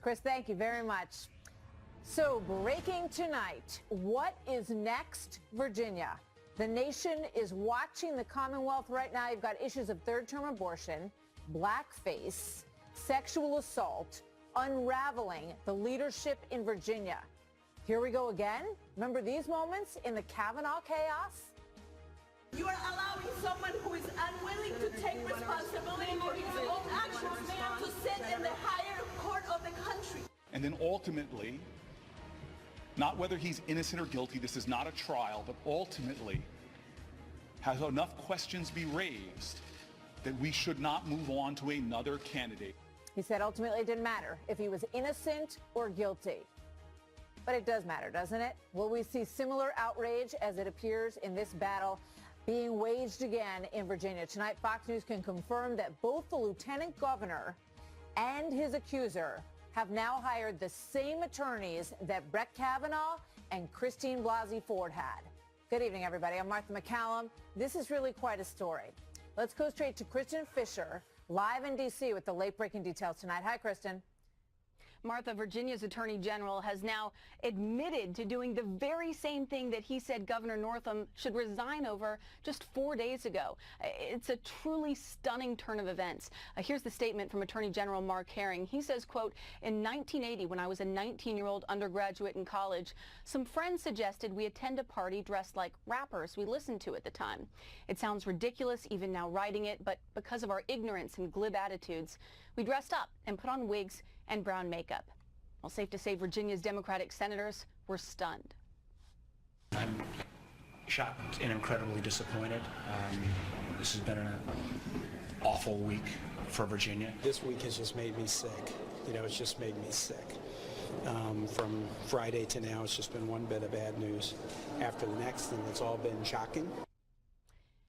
Chris, thank you very much. So breaking tonight, what is next, Virginia? The nation is watching the Commonwealth right now. You've got issues of third-term abortion, blackface, sexual assault, unraveling the leadership in Virginia. Here we go again. Remember these moments in the Kavanaugh chaos? You are allowing someone who is unwilling to take responsibility for his own actions to sit in the higher court of the country. And then ultimately, not whether he's innocent or guilty, this is not a trial, but ultimately has enough questions be raised that we should not move on to another candidate. He said ultimately it didn't matter if he was innocent or guilty. But it does matter, doesn't it? Will we see similar outrage as it appears in this battle being waged again in Virginia? Tonight, Fox News can confirm that both the lieutenant governor and his accuser have now hired the same attorneys that Brett Kavanaugh and Christine Blasey Ford had. Good evening, everybody. I'm Martha McCallum. This is really quite a story. Let's go straight to Kristen Fisher, live in D.C. with the late-breaking details tonight. Hi, Kristen. Martha, Virginia's attorney general has now admitted to doing the very same thing that he said Governor Northam should resign over just 4 days ago. It's a truly stunning turn of events. Here's the statement from Attorney General Mark Herring. He says, quote, in 1980, when I was a 19-year-old undergraduate in college, some friends suggested we attend a party dressed like rappers we listened to at the time. It sounds ridiculous even now writing it, but because of our ignorance and glib attitudes, we dressed up and put on wigs and brown makeup. Well, safe to say Virginia's Democratic senators were stunned. I'm shocked and incredibly disappointed. This has been an awful week for Virginia. This week has just made me sick. You know, it's just made me sick. From Friday to now, it's just been one bit of bad news after the next, and it's all been shocking.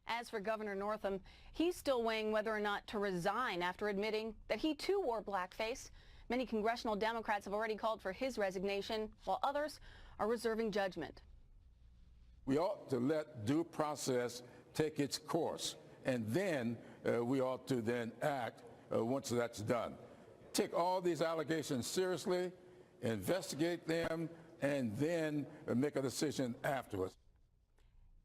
As for Governor Northam, he's still weighing whether or not to resign after admitting that he too wore blackface. Many congressional Democrats have already called for his resignation, while others are reserving judgment. We ought to let due process take its course, and then we ought to then act once that's done. Take all these allegations seriously, investigate them, and then make a decision afterwards.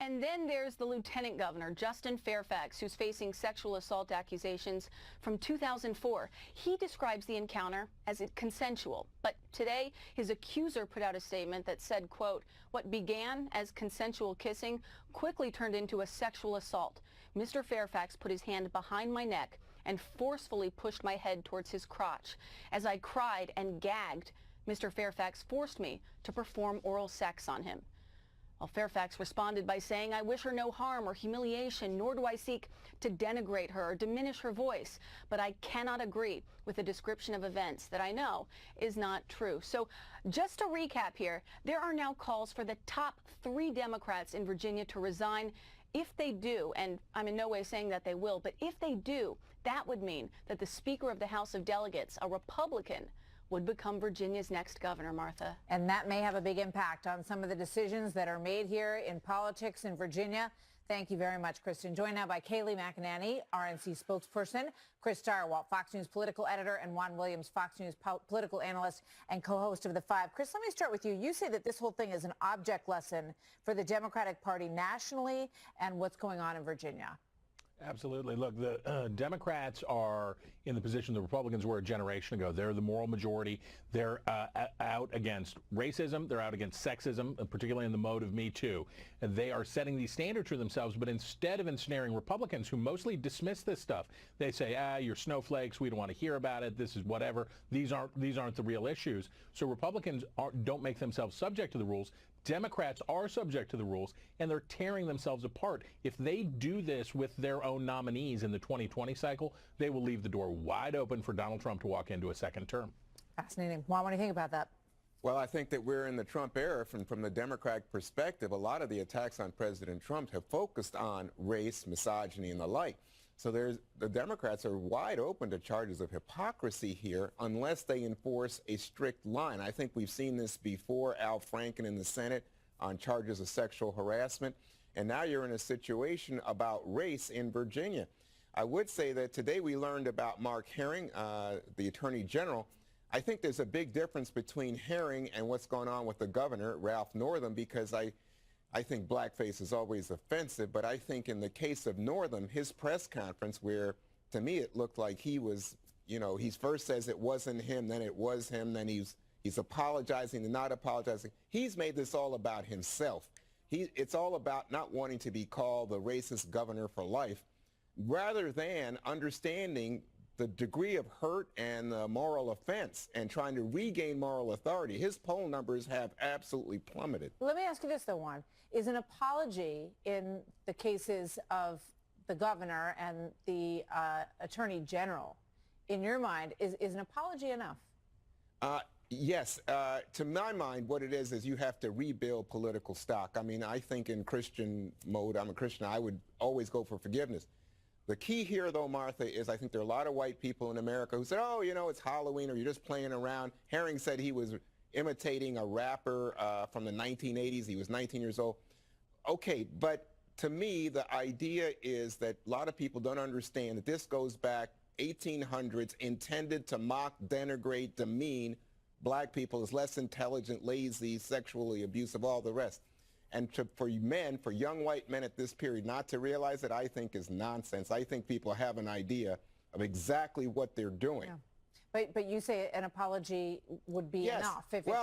And then there's the Lieutenant Governor, Justin Fairfax, who's facing sexual assault accusations from 2004. He describes the encounter as consensual. But today, his accuser put out a statement that said, quote, what began as consensual kissing quickly turned into a sexual assault. Mr. Fairfax put his hand behind my neck and forcefully pushed my head towards his crotch. As I cried and gagged, Mr. Fairfax forced me to perform oral sex on him. Well, Fairfax responded by saying, I wish her no harm or humiliation, nor do I seek to denigrate her or diminish her voice. But I cannot agree with the description of events that I know is not true. So just to recap here, there are now calls for the top 3 Democrats in Virginia to resign. If they do, and I'm in no way saying that they will, but if they do, that would mean that the Speaker of the House of Delegates, a Republican, would become Virginia's next governor, Martha. And that may have a big impact on some of the decisions that are made here in politics in Virginia. Thank you very much, Kristen. Joined now by Kayleigh McEnany, RNC spokesperson, Chris Stirewalt, Fox News political editor, and Juan Williams, Fox News political analyst and co-host of The Five. Chris, let me start with you. You say that this whole thing is an object lesson for the Democratic Party nationally and what's going on in Virginia. Absolutely. Look, the Democrats are in the position the Republicans were a generation ago. They're the moral majority. They're out against racism. They're out against sexism, particularly in the mode of Me Too. And they are setting these standards for themselves, but instead of ensnaring Republicans who mostly dismiss this stuff, they say, you're snowflakes. We don't want to hear about it. This is whatever. These aren't the real issues. So Republicans don't make themselves subject to the rules. Democrats are subject to the rules, and they're tearing themselves apart. If they do this with their own nominees in the 2020 cycle, they will leave the door wide open for Donald Trump to walk into a second term. Fascinating. Juan, what do you think about that? Well, I think that we're in the Trump era. From the Democratic perspective, a lot of the attacks on President Trump have focused on race, misogyny, and the like. So the Democrats are wide open to charges of hypocrisy here unless they enforce a strict line. I think we've seen this before, Al Franken in the Senate on charges of sexual harassment. And now you're in a situation about race in Virginia. I would say that today we learned about Mark Herring, the Attorney General, I think there's a big difference between Herring and what's going on with the governor, Ralph Northam, because I think blackface is always offensive, but I think in the case of Northam, his press conference where, to me, it looked like he was, you know, he first says it wasn't him, then it was him, then he's apologizing and not apologizing. He's made this all about himself. It's all about not wanting to be called the racist governor for life, rather than understanding the degree of hurt and moral offense and trying to regain moral authority. His poll numbers have absolutely plummeted. Let me ask you this, though, Juan. Is an apology in the cases of the governor and the attorney general, in your mind, is an apology enough? Yes. To my mind, what it is you have to rebuild political stock. I mean, I think in Christian mode, I'm a Christian, I would always go for forgiveness. The key here, though, Martha, is I think there are a lot of white people in America who said, oh, you know, it's Halloween or you're just playing around. Herring said he was imitating a rapper from the 1980s. He was 19 years old. Okay, but to me, the idea is that a lot of people don't understand that this goes back 1800s, intended to mock, denigrate, demean black people as less intelligent, lazy, sexually abusive, all the rest. And for men, for young white men at this period, not to realize it, I think is nonsense. I think people have an idea of exactly what they're doing. Yeah. But you say an apology would be enough if it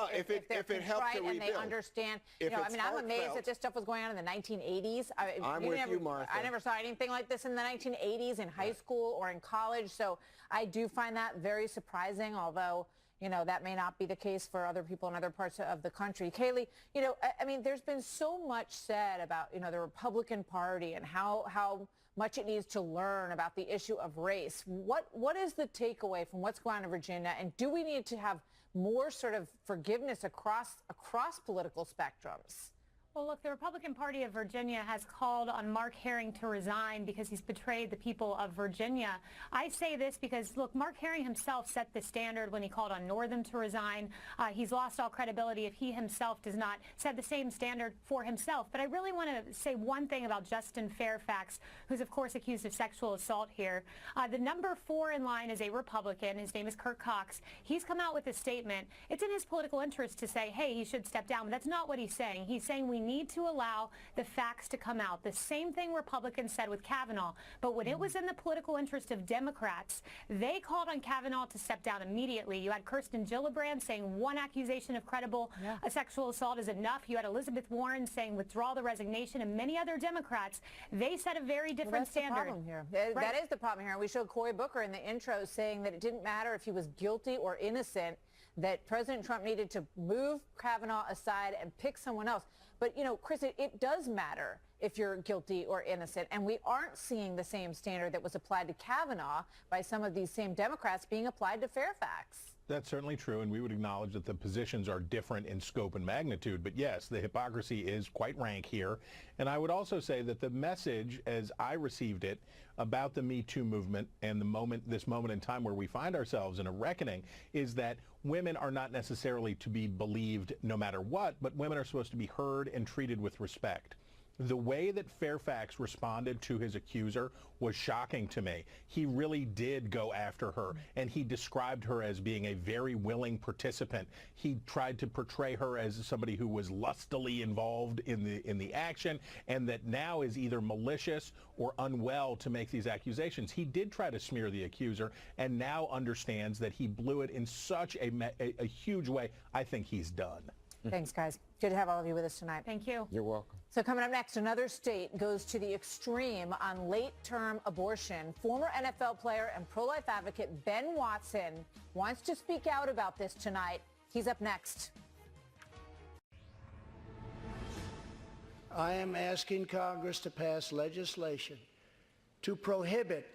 helps to rebuild. And they understand. You know, I mean, I'm amazed that this stuff was going on in the 1980s. I'm with you, Martha. I never saw anything like this in the 1980s in high school or in college. So I do find that very surprising, although, you know, that may not be the case for other people in other parts of the country. Kayleigh, you know, I mean, there's been so much said about, you know, the Republican Party and how much it needs to learn about the issue of race. What is the takeaway from what's going on in Virginia? And do we need to have more sort of forgiveness across political spectrums? Well, look, the Republican Party of Virginia has called on Mark Herring to resign because he's betrayed the people of Virginia. I say this because, look, Mark Herring himself set the standard when he called on Northam to resign. He's lost all credibility if he himself does not set the same standard for himself. But I really want to say one thing about Justin Fairfax, who's, of course, accused of sexual assault here. The number 4 in line is a Republican. His name is Kirk Cox. He's come out with a statement. It's in his political interest to say, hey, he should step down. But that's not what he's saying. He's saying we need to allow the facts to come out. The same thing Republicans said with Kavanaugh. But when it was in the political interest of Democrats, they called on Kavanaugh to step down immediately. You had Kirsten Gillibrand saying one accusation of credible sexual assault is enough. You had Elizabeth Warren saying withdraw the resignation. And many other Democrats, they set a very different standard. That's the problem here. That is the problem here. And we showed Cory Booker in the intro saying that it didn't matter if he was guilty or innocent, that President Trump needed to move Kavanaugh aside and pick someone else. But, you know, Chris, it does matter if you're guilty or innocent. And we aren't seeing the same standard that was applied to Kavanaugh by some of these same Democrats being applied to Fairfax. That's certainly true, and we would acknowledge that the positions are different in scope and magnitude. But yes, the hypocrisy is quite rank here. And I would also say that the message, as I received it, about the Me Too movement and this moment in time where we find ourselves in a reckoning, is that women are not necessarily to be believed no matter what, but women are supposed to be heard and treated with respect. The way that Fairfax responded to his accuser was shocking to me. He really did go after her, and he described her as being a very willing participant. He tried to portray her as somebody who was lustily involved in the action, and that now is either malicious or unwell to make these accusations. He did try to smear the accuser, and now understands that he blew it in such a huge way. I think he's done. Thanks, guys. Good to have all of you with us tonight. Thank you. You're welcome. So coming up next, another state goes to the extreme on late-term abortion. Former NFL player and pro-life advocate Ben Watson wants to speak out about this tonight. He's up next. I am asking Congress to pass legislation to prohibit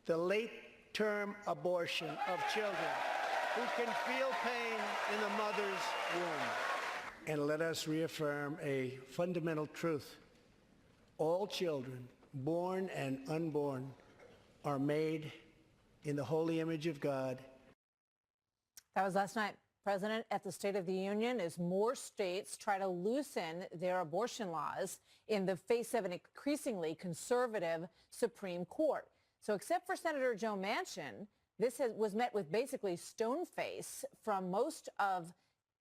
the late-term abortion of children who can feel pain in the mother's womb. And let us reaffirm a fundamental truth. All children, born and unborn, are made in the holy image of God. That was last night. President at the State of the Union as more states try to loosen their abortion laws in the face of an increasingly conservative Supreme Court. So except for Senator Joe Manchin, was met with basically stone face from most of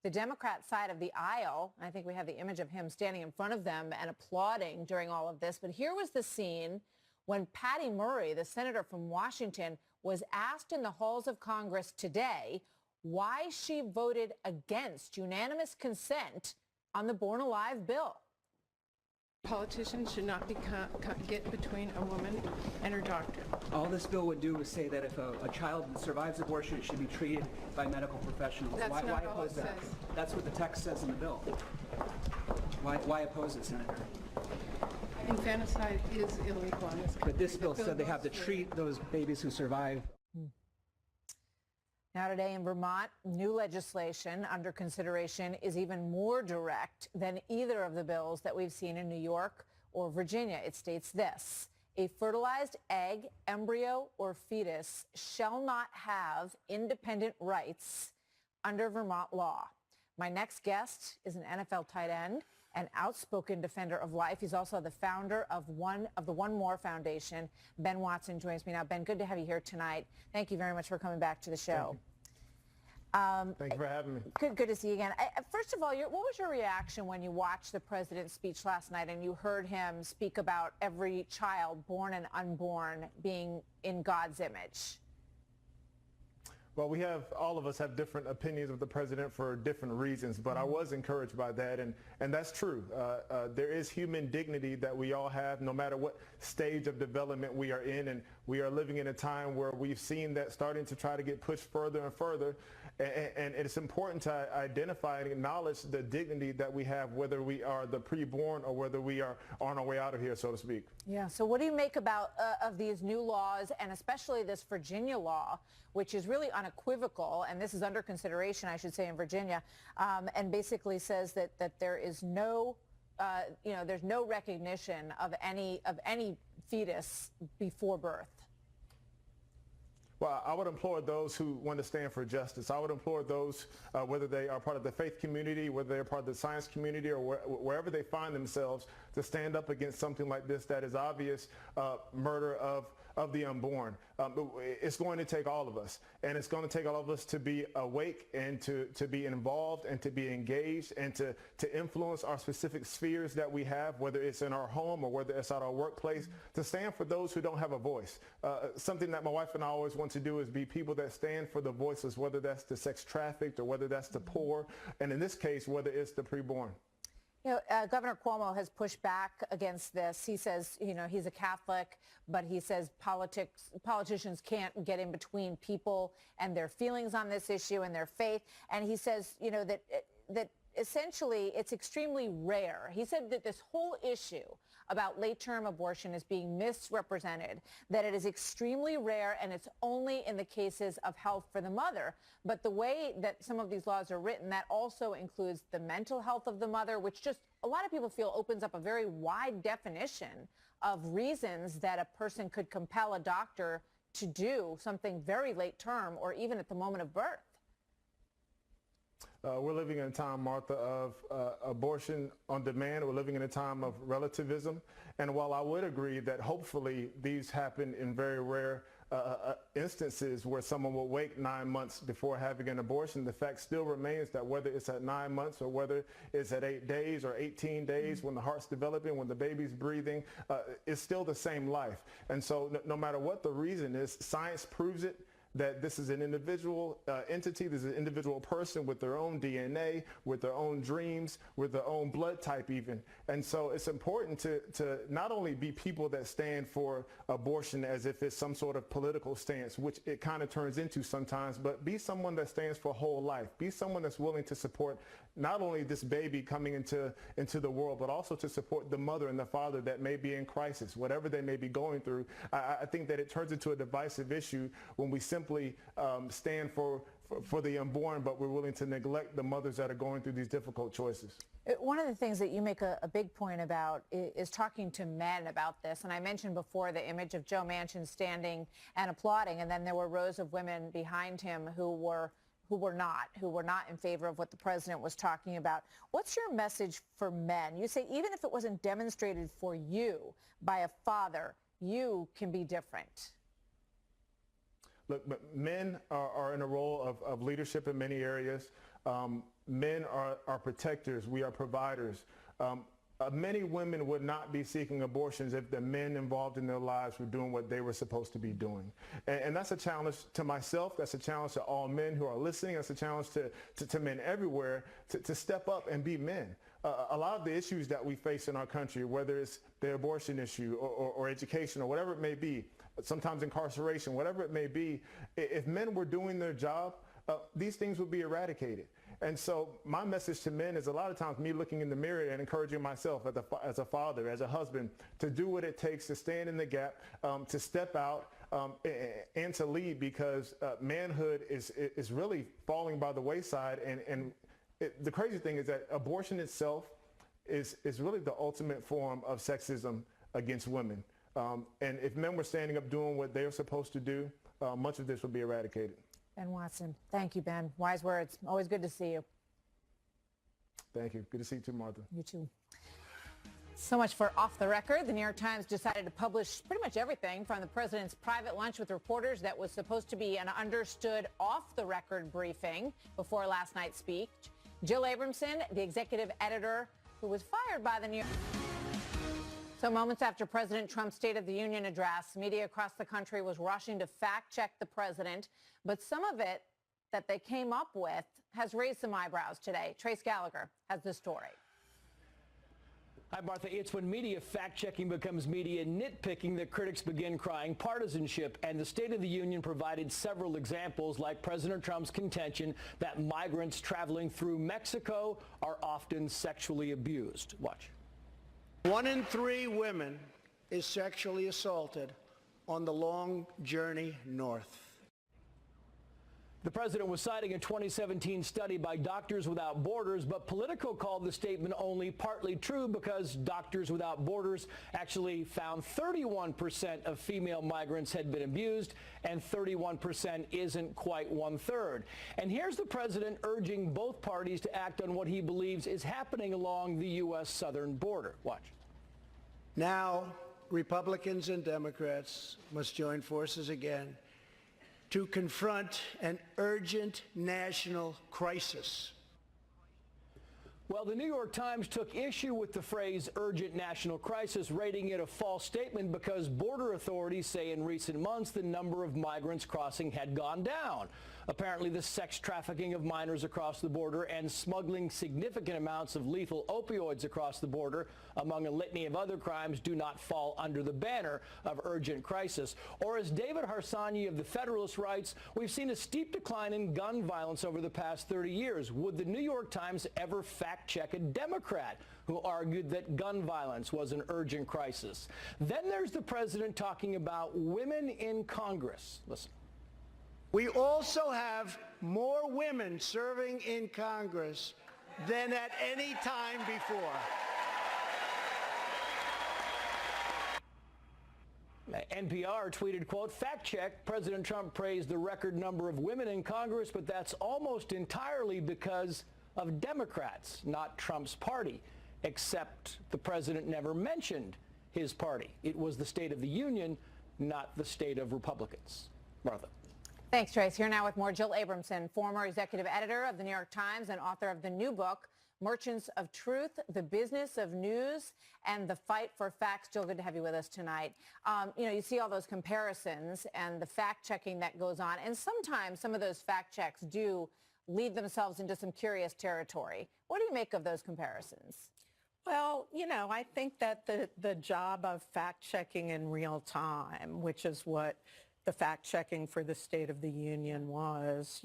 the Democrat side of the aisle. I think we have the image of him standing in front of them and applauding during all of this. But here was the scene when Patty Murray, the senator from Washington, was asked in the halls of Congress today why she voted against unanimous consent on the Born Alive bill. Politicians should not get between a woman and her doctor. All this bill would do is say that if a child survives abortion, it should be treated by medical professionals. That's why not all oppose it that? says. That's what the text says in the bill. Why oppose it, Senator? Infanticide is illegal in this country. But this bill said they goes have to through. treat those babies who survive. Now today in Vermont, new legislation under consideration is even more direct than either of the bills that we've seen in New York or Virginia. It states this: a fertilized egg, embryo, or fetus shall not have independent rights under Vermont law. My next guest is an NFL tight end, an outspoken defender of life. He's also the founder of the One More Foundation. Ben Watson joins me now. Ben, good to have you here tonight. Thank you very much for coming back to the show. Thank you for having me. Good to see you again. First of all, what was your reaction when you watched the president's speech last night and you heard him speak about every child, born and unborn, being in God's image? Well, all of us have different opinions of the president for different reasons, but I was encouraged by that, and that's true. There is human dignity that we all have, no matter what stage of development we are in, and we are living in a time where we've seen that starting to try to get pushed further and further, and it's important to identify and acknowledge the dignity that we have, whether we are the preborn or whether we are on our way out of here, so to speak. Yeah, so what do you make about of these new laws, and especially this Virginia law, which is really unequivocal, and this is under consideration, I should say, in Virginia, and basically says that there is no, there's no recognition of any fetus before birth? Well, I would implore those who want to stand for justice. I would implore those, whether they are part of the faith community, whether they're part of the science community, or wherever they find themselves, to stand up against something like this that is obvious murder of the unborn. It's going to take all of us, and it's going to take all of us to be awake and to be involved and to be engaged and to influence our specific spheres that we have, whether it's in our home or whether it's at our workplace, to stand for those who don't have a voice. Something that my wife and I always want to do is be people that stand for the voices, whether that's the sex trafficked or whether that's the poor, and in this case, whether it's the preborn. You know, Governor Cuomo has pushed back against this. He says, he's a Catholic, but he says politicians can't get in between people and their feelings on this issue and their faith. And he says, that essentially it's extremely rare. He said that this whole issue about late-term abortion is being misrepresented, that it is extremely rare and it's only in the cases of health for the mother. But the way that some of these laws are written, that also includes the mental health of the mother, which just a lot of people feel opens up a very wide definition of reasons that a person could compel a doctor to do something very late term or even at the moment of birth. We're living in a time, Martha, of abortion on demand. We're living in a time of relativism. And while I would agree that hopefully these happen in very rare instances where someone will wait 9 months before having an abortion, the fact still remains that whether it's at 9 months or whether it's at 8 days or 18 days, when the heart's developing, when the baby's breathing, it's still the same life. And so no matter what the reason is, science proves it, that this is an individual entity, this is an individual person with their own DNA, with their own dreams, with their own blood type even. And so it's important to not only be people that stand for abortion as if it's some sort of political stance, which it kind of turns into sometimes, but be someone that stands for whole life. Be someone that's willing to support not only this baby coming into the world, but also to support the mother and the father that may be in crisis, whatever they may be going through. I think that it turns into a divisive issue when we simply stand for the unborn, but we're willing to neglect the mothers that are going through these difficult choices. One of the things that you make a big point about is talking to men about this. And I mentioned before the image of Joe Manchin standing and applauding, and then there were rows of women behind him who were not in favor of what the president was talking about. What's your message for men? You say even if it wasn't demonstrated for you by a father, you can be different. Look, but men are in a role of leadership in many areas. Men are protectors. We are providers. Many women would not be seeking abortions if the men involved in their lives were doing what they were supposed to be doing. And that's a challenge to myself. That's a challenge to all men who are listening. That's a challenge to men everywhere to step up and be men. A lot of the issues that we face in our country, whether it's the abortion issue or education or whatever it may be, sometimes incarceration, whatever it may be, if men were doing their job, these things would be eradicated. And so my message to men is a lot of times me looking in the mirror and encouraging myself as a father, as a husband, to do what it takes to stand in the gap, to step out and to lead, because manhood is really falling by the wayside. And the crazy thing is that abortion itself is really the ultimate form of sexism against women. And if men were standing up doing what they're supposed to do, much of this would be eradicated. Ben Watson. Thank you, Ben. Wise words. Always good to see you. Thank you. Good to see you too, Martha. You too. So much for Off the Record. The New York Times decided to publish pretty much everything from the president's private lunch with reporters that was supposed to be an understood off-the-record briefing before last night's speech. Jill Abramson, the executive editor who was fired by the New York... So moments after President Trump's State of the Union address, media across the country was rushing to fact-check the president, but some of it that they came up with has raised some eyebrows today. Trace Gallagher has the story. Hi, Martha. It's when media fact-checking becomes media nitpicking that critics begin crying partisanship, and the State of the Union provided several examples, like President Trump's contention that migrants traveling through Mexico are often sexually abused. Watch. 1 in 3 women is sexually assaulted on the long journey north. The president was citing a 2017 study by Doctors Without Borders, but Politico called the statement only partly true because Doctors Without Borders actually found 31% of female migrants had been abused, and 31% isn't quite 1/3. And here's the president urging both parties to act on what he believes is happening along the U.S. southern border. Watch. Now, Republicans and Democrats must join forces again to confront an urgent national crisis. Well, the New York Times took issue with the phrase urgent national crisis, rating it a false statement because border authorities say in recent months the number of migrants crossing had gone down. Apparently, the sex trafficking of minors across the border and smuggling significant amounts of lethal opioids across the border, among a litany of other crimes, do not fall under the banner of urgent crisis. Or as David Harsanyi of the Federalist writes, we've seen a steep decline in gun violence over the past 30 years. Would the New York Times ever fact-check a Democrat who argued that gun violence was an urgent crisis? Then there's the president talking about women in Congress. Listen. We also have more women serving in Congress than at any time before. NPR tweeted, quote, fact check, President Trump praised the record number of women in Congress, but that's almost entirely because of Democrats, not Trump's party, except the president never mentioned his party. It was the State of the Union, not the state of Republicans. Martha. Thanks, Trace. Here now with more, Jill Abramson, former executive editor of the New York Times and author of the new book, Merchants of Truth, The Business of News and the Fight for Facts. Jill, good to have you with us tonight. You see all those comparisons and the fact-checking that goes on, and sometimes some of those fact-checks do lead themselves into some curious territory. What do you make of those comparisons? Well, I think that the job of fact-checking in real time, which is what the fact-checking for the State of the Union was,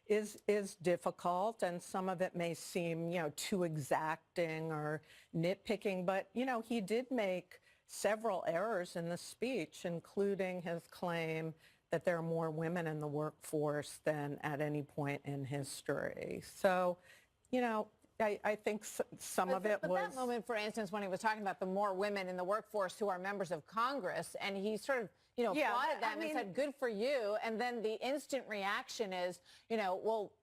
is difficult, and some of it may seem, too exacting or nitpicking, but, he did make several errors in the speech, including his claim that there are more women in the workforce than at any point in history. So, I think some of it was... But that moment, for instance, when he was talking about the more women in the workforce who are members of Congress, and he sort of, applauded them and said, good for you. And then the instant reaction is, well,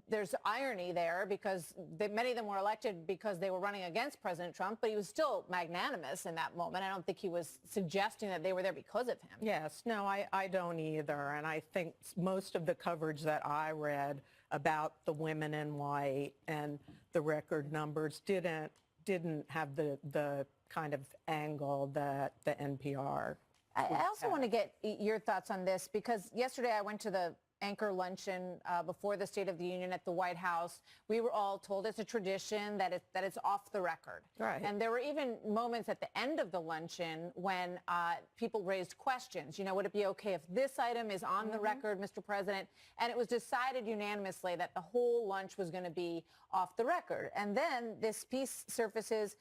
there's irony there because many of them were elected because they were running against President Trump, but he was still magnanimous in that moment. I don't think he was suggesting that they were there because of him. Yes, no, I don't either. And I think most of the coverage that I read about the women in white and the record numbers didn't have the kind of angle that the NPR. I also want to get your thoughts on this because yesterday I went to the anchor luncheon before the State of the Union at the White House. We were all told it's a tradition that it's off the record. Right. And there were even moments at the end of the luncheon when people raised questions. You know, would it be okay if this item is on the record, Mr. President? And it was decided unanimously that the whole lunch was going to be off the record. And then this piece surfaces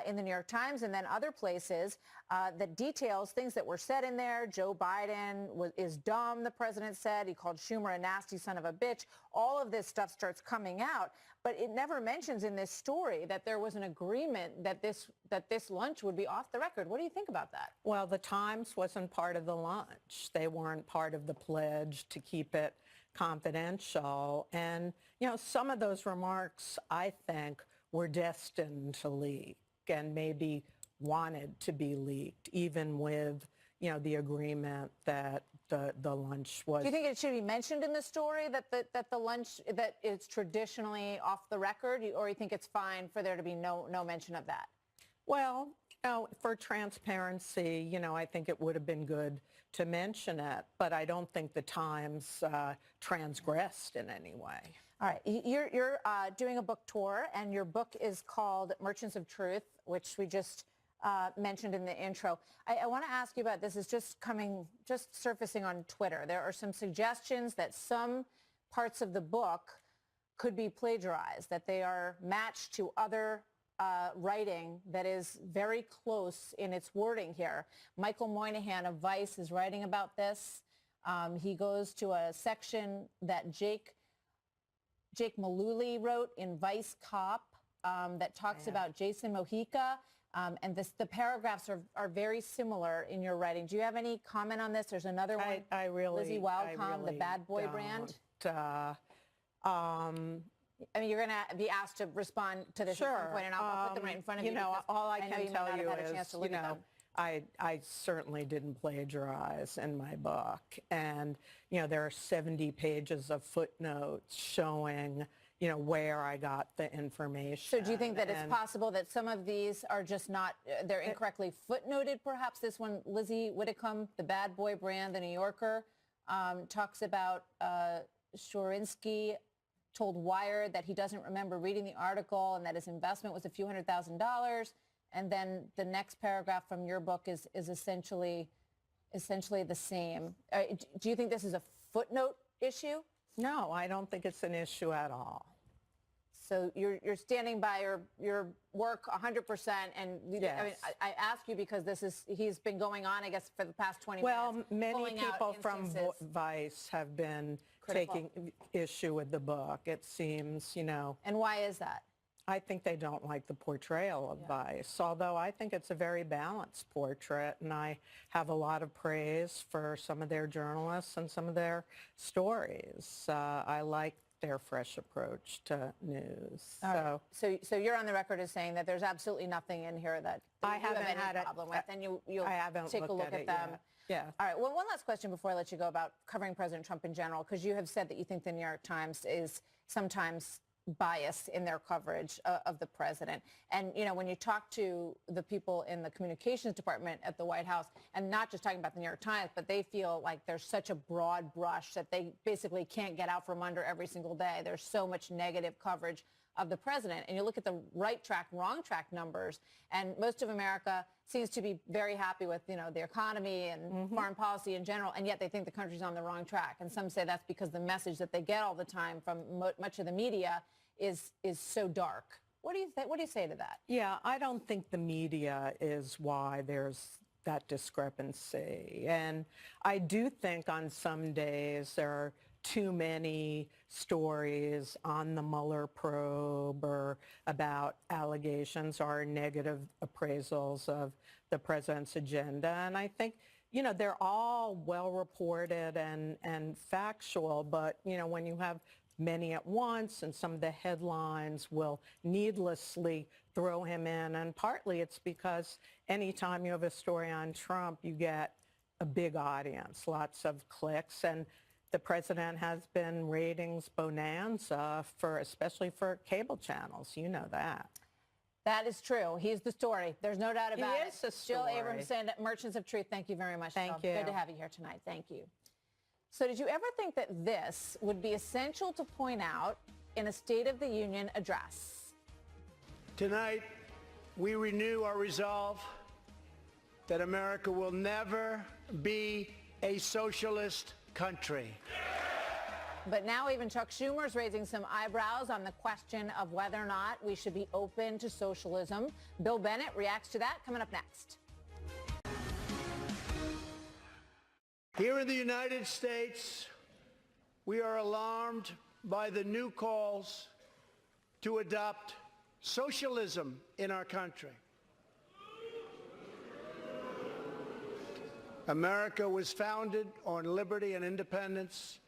in the New York Times and then other places that details things that were said in there. Joe Biden is dumb, the president said. He called Schumer a nasty son of a bitch. All of this stuff starts coming out, but it never mentions in this story that there was an agreement that this lunch would be off the record. What do you think about that? Well, the Times wasn't part of the lunch. They weren't part of the pledge to keep it confidential. And, you know, some of those remarks, I think, were destined to leak and maybe wanted to be leaked, even with, you know, the agreement that the lunch was. Do you think it should be mentioned in the story that the lunch, that it's traditionally off the record, or you think it's fine for there to be no mention of that? Well, you know, for transparency, you know, I think it would have been good to mention it, but I don't think the Times transgressed in any way. All right, you're doing a book tour, and your book is called Merchants of Truth, which we just mentioned in the intro. I want to ask you about this. Is just surfacing on Twitter. There are some suggestions that some parts of the book could be plagiarized, that they are matched to other writing that is very close in its wording here. Michael Moynihan of Vice is writing about this. He goes to a section that Jake Mullooly wrote in Vice Cop that talks about Jason Mojica. And the paragraphs are very similar in your writing. Do you have any comment on this? There's another one, Lizzie Wildcom, the bad boy brand. I mean, you're going to be asked to respond to this at some point, and I'll put them right in front of you. You know, all I can tell you is, you know, I certainly didn't plagiarize in my book. And, you know, there are 70 pages of footnotes showing, you know, where I got the information. So do you think that it's possible that some of these are just not, they're incorrectly footnoted perhaps? This one, Lizzie Whitcomb, the bad boy brand, the New Yorker, talks about Shorinsky told Wired that he doesn't remember reading the article and that his investment was a few $100,000. And then the next paragraph from your book is essentially the same. Do you think this is a footnote issue? No, I don't think it's an issue at all. So you're standing by your work 100%, and yes. I mean, I ask you because he's been going on, I guess, for the past 20 well, minutes. Many people from Vice have been taking issue with the book. It seems, you know. And why is that? I think they don't like the portrayal of Vice, although I think it's a very balanced portrait, and I have a lot of praise for some of their journalists and some of their stories. I like their fresh approach to news. So you're on the record as saying that there's absolutely nothing in here that I you haven't have any had problem with, and you'll take a looked look at them. Yeah. All right. Well, one last question before I let you go about covering President Trump in general, because you have said that you think the New York Times is sometimes biased in their coverage of the president. And, you know, when you talk to the people in the communications department at the White House, and not just talking about the New York Times, but they feel like there's such a broad brush that they basically can't get out from under every single day. There's so much negative coverage of the president. And you look at the right track, wrong track numbers, and most of America seems to be very happy with, you know, the economy and foreign policy in general, and yet they think the country's on the wrong track. And some say that's because the message that they get all the time from much of the media is so dark. What do you think? What do you say to that? Yeah, I don't think the media is why there's that discrepancy. And I do think on some days there are too many stories on the Mueller probe or about allegations or negative appraisals of the president's agenda. And I think, you know, they're all well reported and factual, but, you know, when you have many at once, and some of the headlines will needlessly throw him in. And partly it's because anytime you have a story on Trump, you get a big audience, lots of clicks. And the president has been ratings bonanza, especially for cable channels. You know that. That is true. He's the story. There's no doubt about it. He is the story. Jill Abramson, Merchants of Truth, thank you very much. Thank Jill. you. Good to have you here tonight. Thank you. So did you ever think that this would be essential to point out in a State of the Union address? Tonight, we renew our resolve that America will never be a socialist country. But now even Chuck Schumer is raising some eyebrows on the question of whether or not we should be open to socialism. Bill Bennett reacts to that coming up next. Here in the United States, we are alarmed by the new calls to adopt socialism in our country. America was founded on liberty and independence,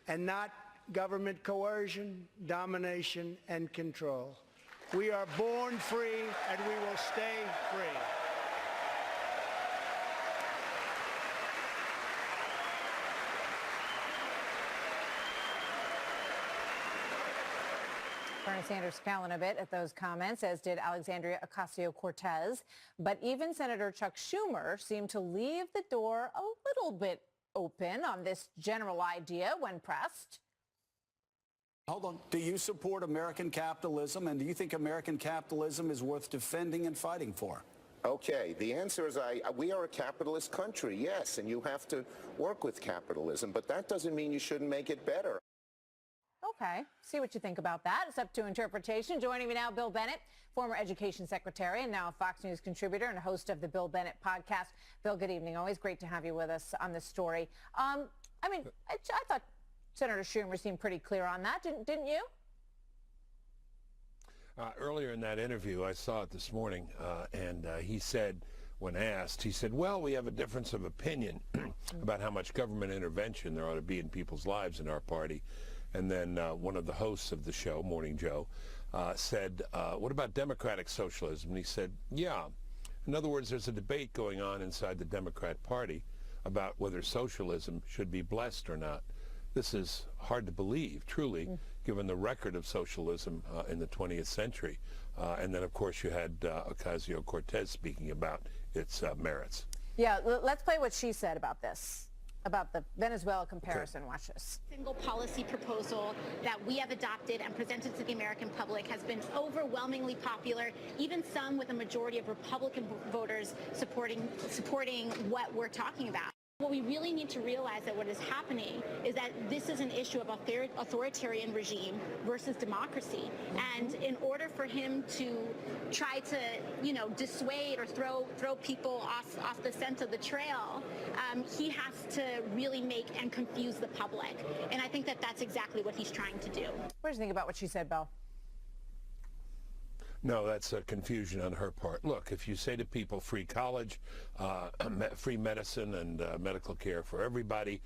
and not government coercion, domination, and control. We are born free, and we will stay free. Bernie Sanders scowling a bit at those comments, as did Alexandria Ocasio-Cortez. But even Senator Chuck Schumer seemed to leave the door a little bit open on this general idea when pressed. Hold on. Do you support American capitalism, and do you think American capitalism is worth defending and fighting for? Okay, the answer is we are a capitalist country, yes, and you have to work with capitalism, but that doesn't mean you shouldn't make it better. Okay, see what you think about that. It's up to interpretation. Joining me now, Bill Bennett, former education secretary and now a Fox News contributor and host of the Bill Bennett podcast. Bill, good evening. Always great to have you with us on this story. I thought Senator Schumer seemed pretty clear on that, didn't you? Earlier in that interview, I saw it this morning, and he said, when asked, he said, well, we have a difference of opinion about how much government intervention there ought to be in people's lives in our party. And then one of the hosts of the show, Morning Joe, said, what about democratic socialism? And he said, yeah. In other words, there's a debate going on inside the Democrat Party about whether socialism should be blessed or not. This is hard to believe, truly, given the record of socialism in the 20th century. And then, of course, you had Ocasio-Cortez speaking about its merits. Yeah, let's play what she said about this, about the Venezuela comparison. Okay. Watch this. Single policy proposal that we have adopted and presented to the American public has been overwhelmingly popular, even some with a majority of Republican voters supporting what we're talking about. What we really need to realize that what is happening is that this is an issue of authoritarian regime versus democracy. And in order for him to try to, dissuade or throw people off the scent of the trail, he has to really make and confuse the public. And I think that that's exactly what he's trying to do. What do you think about what she said, Bill? No, that's a confusion on her part. Look, if you say to people free college, free medicine and medical care for everybody,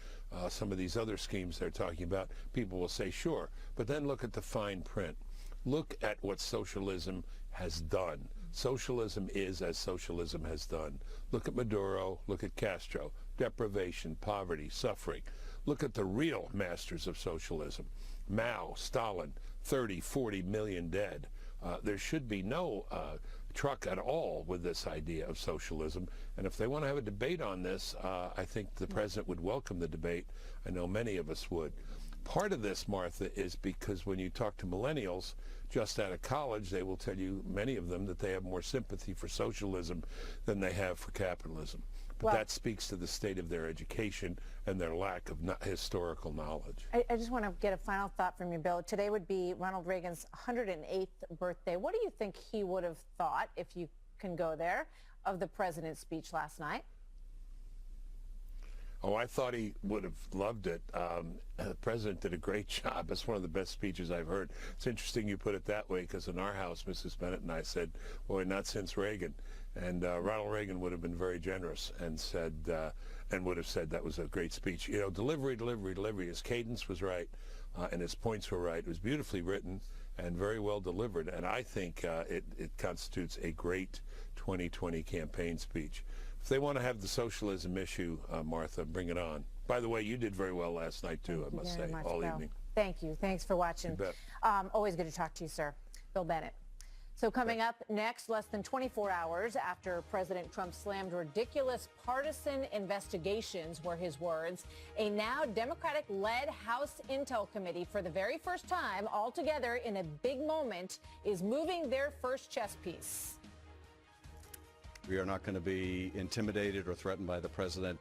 some of these other schemes they're talking about, people will say sure. But then look at the fine print. Look at what socialism has done. Socialism is as socialism has done. Look at Maduro, look at Castro, deprivation, poverty, suffering. Look at the real masters of socialism. Mao, Stalin, 30, 40 million dead. There should be no truck at all with this idea of socialism. And if they want to have a debate on this, I think the president would welcome the debate. I know many of us would. Part of this, Martha, is because when you talk to millennials just out of college, they will tell you, many of them, that they have more sympathy for socialism than they have for capitalism. But that speaks to the state of their education and their lack of historical knowledge. I just want to get a final thought from you, Bill. Today would be Ronald Reagan's 108th birthday. What do you think he would have thought, if you can go there, of the president's speech last night? Oh, I thought he would have loved it. The president did a great job. It's one of the best speeches I've heard. It's interesting you put it that way, because in our house, Mrs. Bennett and I said, boy, not since Reagan. And Ronald Reagan would have been very generous and said, and would have said that was a great speech. Delivery. His cadence was right. and his points were right. It was beautifully written and very well delivered, and I think it constitutes a great 2020 campaign speech. If they want to have the socialism issue, Martha, bring it on. By the way, you did very well last night, too, I must say, all evening. Thank you. Thanks for watching. You bet. Always good to talk to you, sir. Bill Bennett. So coming up next, less than 24 hours after President Trump slammed ridiculous partisan investigations, were his words, a now Democratic-led House Intel Committee, for the very first time all together in a big moment, is moving their first chess piece. We are not going to be intimidated or threatened by the president.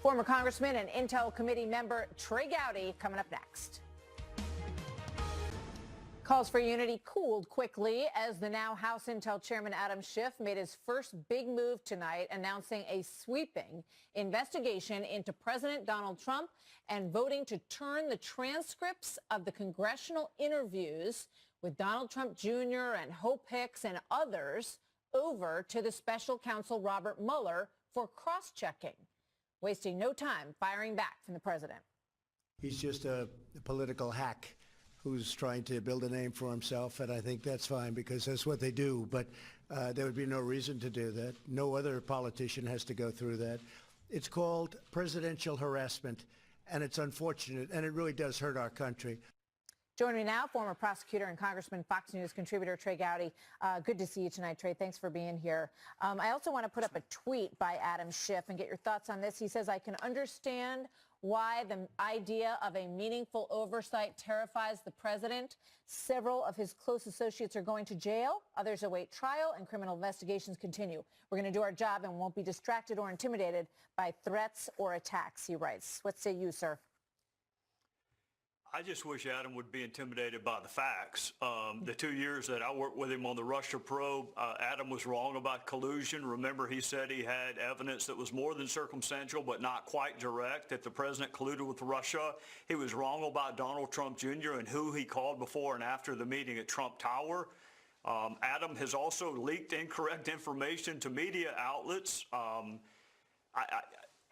Former Congressman and Intel Committee member Trey Gowdy coming up next. Calls for unity cooled quickly as the now House Intel Chairman Adam Schiff made his first big move tonight, announcing a sweeping investigation into President Donald Trump and voting to turn the transcripts of the congressional interviews with Donald Trump Jr. and Hope Hicks and others over to the special counsel Robert Mueller for cross-checking, wasting no time firing back from the president. He's just a political hack who's trying to build a name for himself, and I think that's fine because that's what they do. But there would be no reason to do that. No other politician has to go through that. It's called presidential harassment, and it's unfortunate, and it really does hurt our country. Joining me now, former prosecutor and Congressman, Fox News contributor Trey Gowdy. Good to see you tonight, Trey. Thanks for being here. I also want to put up a tweet by Adam Schiff and get your thoughts on this. He says, I can understand why the idea of a meaningful oversight terrifies the president. Several of his close associates are going to jail. Others await trial, and criminal investigations continue. We're going to do our job and won't be distracted or intimidated by threats or attacks, he writes. What say you, sir? I just wish Adam would be intimidated by the facts. The 2 years that I worked with him on the Russia probe, Adam was wrong about collusion. Remember, he said he had evidence that was more than circumstantial but not quite direct, that the president colluded with Russia. He was wrong about Donald Trump Jr. and who he called before and after the meeting at Trump Tower. Adam has also leaked incorrect information to media outlets.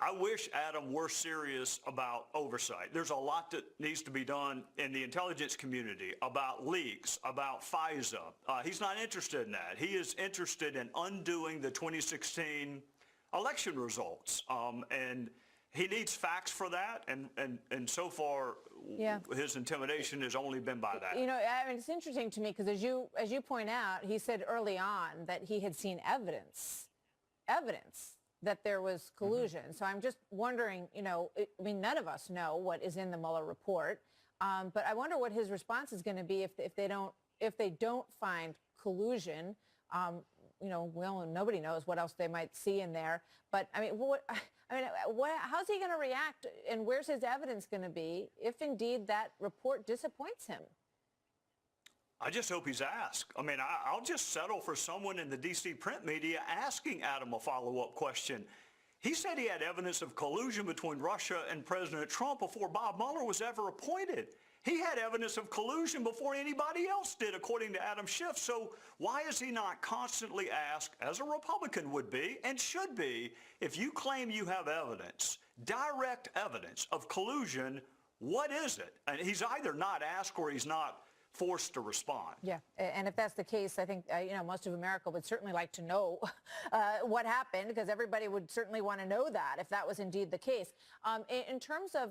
I wish Adam were serious about oversight. There's a lot that needs to be done in the intelligence community about leaks, about FISA. He's not interested in that. He is interested in undoing the 2016 election results. And he needs facts for that. And so far, his intimidation has only been by that. You know, I mean, it's interesting to me because as you point out, he said early on that he had seen evidence that there was collusion. So I'm just wondering, you know, I mean, none of us know what is in the Mueller report, but I wonder what his response is going to be if they don't find collusion. You know, well, nobody knows what else they might see in there. But I mean, how's he going to react, and where's his evidence going to be if indeed that report disappoints him? I just hope he's asked. I mean, I'll just settle for someone in the D.C. print media asking Adam a follow-up question. He said he had evidence of collusion between Russia and President Trump before Bob Mueller was ever appointed. He had evidence of collusion before anybody else did, according to Adam Schiff. So why is he not constantly asked, as a Republican would be and should be, if you claim you have evidence, direct evidence of collusion, what is it? And he's either not asked or he's not forced to respond. Yeah, and if that's the case, I think, you know, most of America would certainly like to know what happened, because everybody would certainly want to know that if that was indeed the case. In terms of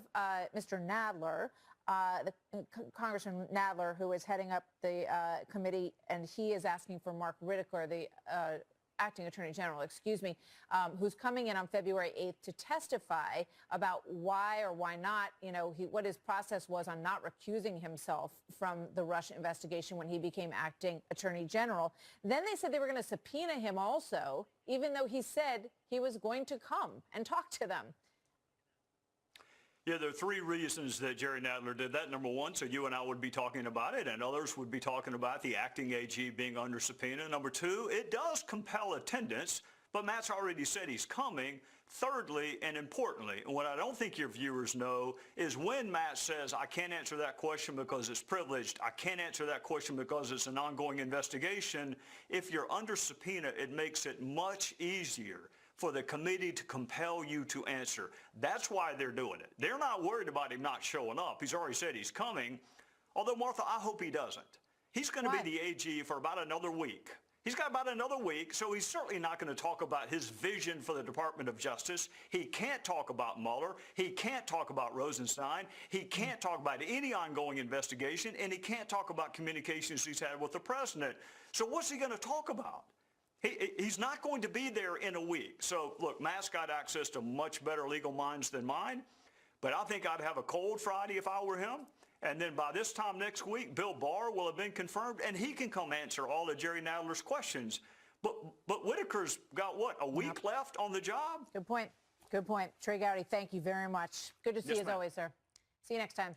Mr. Nadler, Congressman Nadler, who is heading up the committee, and he is asking for Mark Whitaker, the acting attorney general, who's coming in on February 8th to testify about why or why not, you know, what his process was on not recusing himself from the Russia investigation when he became acting attorney general. Then they said they were going to subpoena him also, even though he said he was going to come and talk to them. Yeah, there are three reasons that Jerry Nadler did that. Number one, so you and I would be talking about it, and others would be talking about the acting AG being under subpoena. Number two, it does compel attendance, but Matt's already said he's coming. Thirdly, and importantly, what I don't think your viewers know is when Matt says, I can't answer that question because it's privileged, I can't answer that question because it's an ongoing investigation, if you're under subpoena, it makes it much easier for the committee to compel you to answer. That's why they're doing it. They're not worried about him not showing up. He's already said he's coming. Although, Martha, I hope he doesn't. He's going to be the AG for about another week. He's got about another week, so he's certainly not going to talk about his vision for the Department of Justice. He can't talk about Mueller. He can't talk about Rosenstein. He can't talk about any ongoing investigation, and he can't talk about communications he's had with the president. So what's he going to talk about? He's not going to be there in a week. So, look, Matt's got access to much better legal minds than mine, but I think I'd have a cold Friday if I were him. And then by this time next week, Bill Barr will have been confirmed, and he can come answer all of Jerry Nadler's questions. But Whitaker's got, what, a week left on the job? Good point. Good point. Trey Gowdy, thank you very much. Good to see you as always, sir. See you next time.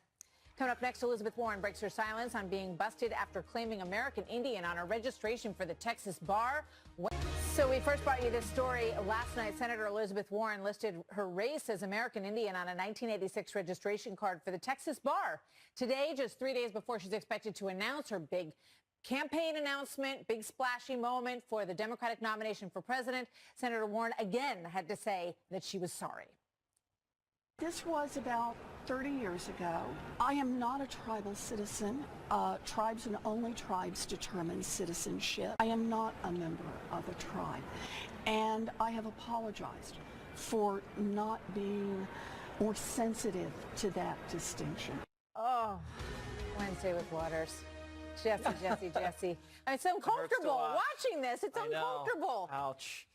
Coming up next, Elizabeth Warren breaks her silence on being busted after claiming American Indian on her registration for the Texas bar. So we first brought you this story last night. Senator Elizabeth Warren listed her race as American Indian on a 1986 registration card for the Texas bar. Today, just 3 days before she's expected to announce her big campaign announcement, big splashy moment for the Democratic nomination for president, Senator Warren again had to say that she was sorry. This was about 30 years ago. I am not a tribal citizen. Tribes and only tribes determine citizenship. I am not a member of a tribe. And I have apologized for not being more sensitive to that distinction. Oh, Wednesday with Waters. Jesse. It's uncomfortable watching this. It's uncomfortable. Ouch.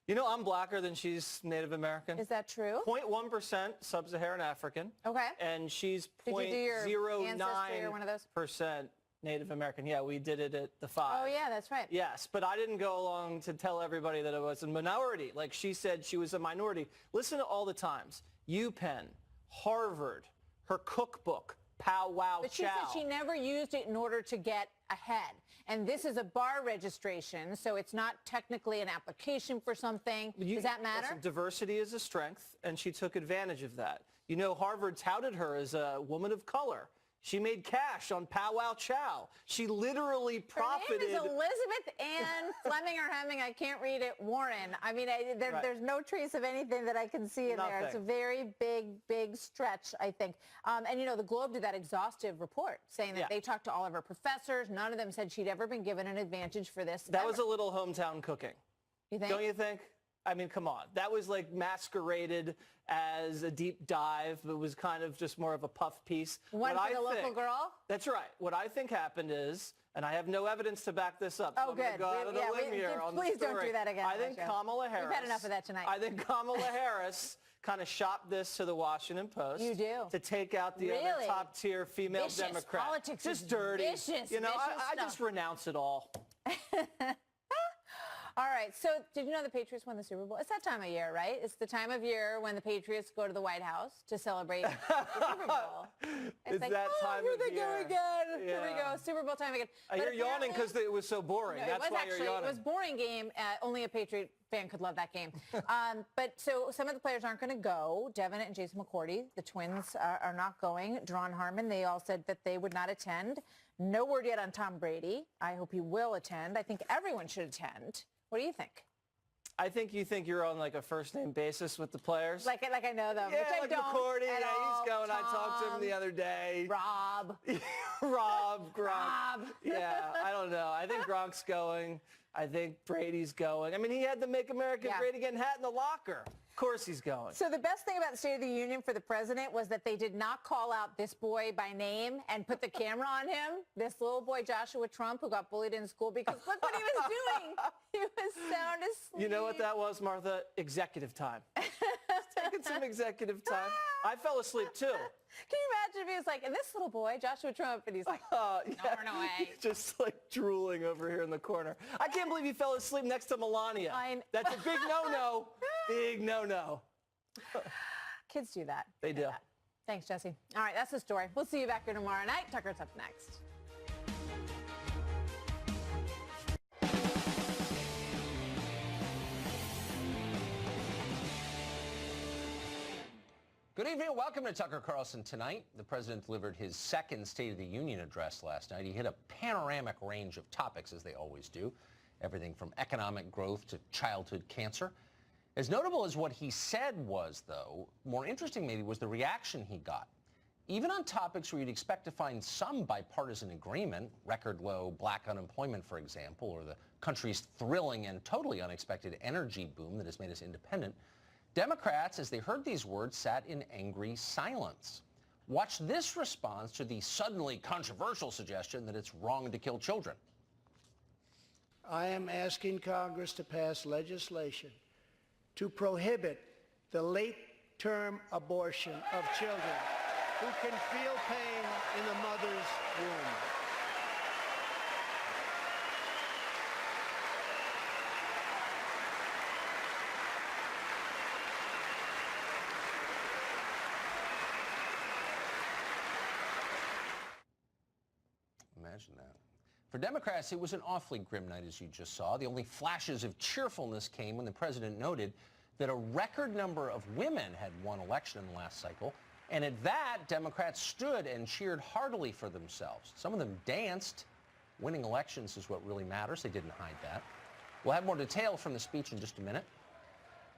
You know, I'm blacker than she's Native American. Is that true? 0.1% sub-Saharan African. Okay. And she's Did you do your ancestry or one of those? 0.09% Native American. Yeah, we did it at the 5. Oh, yeah, that's right. Yes, but I didn't go along to tell everybody that I was a minority. Like she said she was a minority. Listen to all the times. UPenn, Harvard, her cookbook, Pow Wow But she Chow. said she never used it in order to get ahead. And this is a bar registration, so it's not technically an application for something. Does that matter? Listen, diversity is a strength, and she took advantage of that. You know, Harvard touted her as a woman of color. She made cash on Pow Wow Chow. She literally profited. Her name is Elizabeth Ann Fleming or Hemming. I can't read it. Warren. I mean, there's no trace of anything that I can see in there. It's a very big stretch, I think. And, you know, the Globe did that exhaustive report saying that they talked to all of her professors. None of them said she'd ever been given an advantage for this. That was a little hometown cooking. You think? Don't you think? I mean, come on. That was like masqueraded as a deep dive. It was kind of just more of a puff piece. One for the local girl? That's right. What I think happened is, and I have no evidence to back this up. Oh, so good. I'm going to go out on a limb here on the story. Please don't do that again. I think Kamala Harris. We've had enough of that tonight. I think Kamala Harris kind of shopped this to the Washington Post. You do. To take out the other top-tier female Vicious Democrat. Politics just is dirty. Vicious, you know, I stuff. just renounce it all. All right, so did you know the Patriots won the Super Bowl? It's that time of year, right? It's the time of year when the Patriots go to the White House to celebrate the Super Bowl. It's like, that time here of they go year. again. Here we Yeah. go, Super Bowl time again. You're yawning because it was so boring. No, That's why you're yawning. It was a boring game. Only a Patriot fan could love that game. But so some of the players aren't going to go. Devin and Jason McCourty, the twins, are not going. Dron Harmon, they all said that they would not attend. No word yet on Tom Brady. I hope he will attend. I think everyone should attend. What do you think? I think you think you're on like a first name basis with the players. Like I know them. Yeah, which I like don't McCourty, at all. he's going. I talked to him the other day. Rob. Gronk. Rob. Yeah, I don't know. I think Gronk's going. I think Brady's going. I mean, he had the Make America Great Again hat in the locker. Of course he's going. So the best thing about the State of the Union for the president was that they did not call out this boy by name and put the camera on him, this little boy Joshua Trump who got bullied in school, because look what he was doing. He was sound asleep. You know what that was, Martha? Executive time. Just taking some executive time. I fell asleep too. Can you imagine if he was like, and this little boy, Joshua Trump, and he's like, no way. Just like drooling over here in the corner. I can't believe he fell asleep next to Melania. That's a big no-no. Big no-no. Kids do that. They do. Thanks, Jesse. All right, that's the story. We'll see you back here tomorrow night. Tucker's up next. Good evening and welcome to Tucker Carlson Tonight. The president delivered his second State of the Union address last night. He hit a panoramic range of topics, as they always do, everything from economic growth to childhood cancer. As notable as what he said was, though, more interesting maybe was the reaction he got. Even on topics where you'd expect to find some bipartisan agreement, record low black unemployment, for example, or the country's thrilling and totally unexpected energy boom that has made us independent, Democrats, as they heard these words, sat in angry silence. Watch this response to the suddenly controversial suggestion that it's wrong to kill children. I am asking Congress to pass legislation to prohibit the late-term abortion of children who can feel pain in the mother's womb. Imagine that. For Democrats, it was an awfully grim night, as you just saw. The only flashes of cheerfulness came when the president noted that a record number of women had won election in the last cycle. And at that, Democrats stood and cheered heartily for themselves. Some of them danced. Winning elections is what really matters. They didn't hide that. We'll have more detail from the speech in just a minute.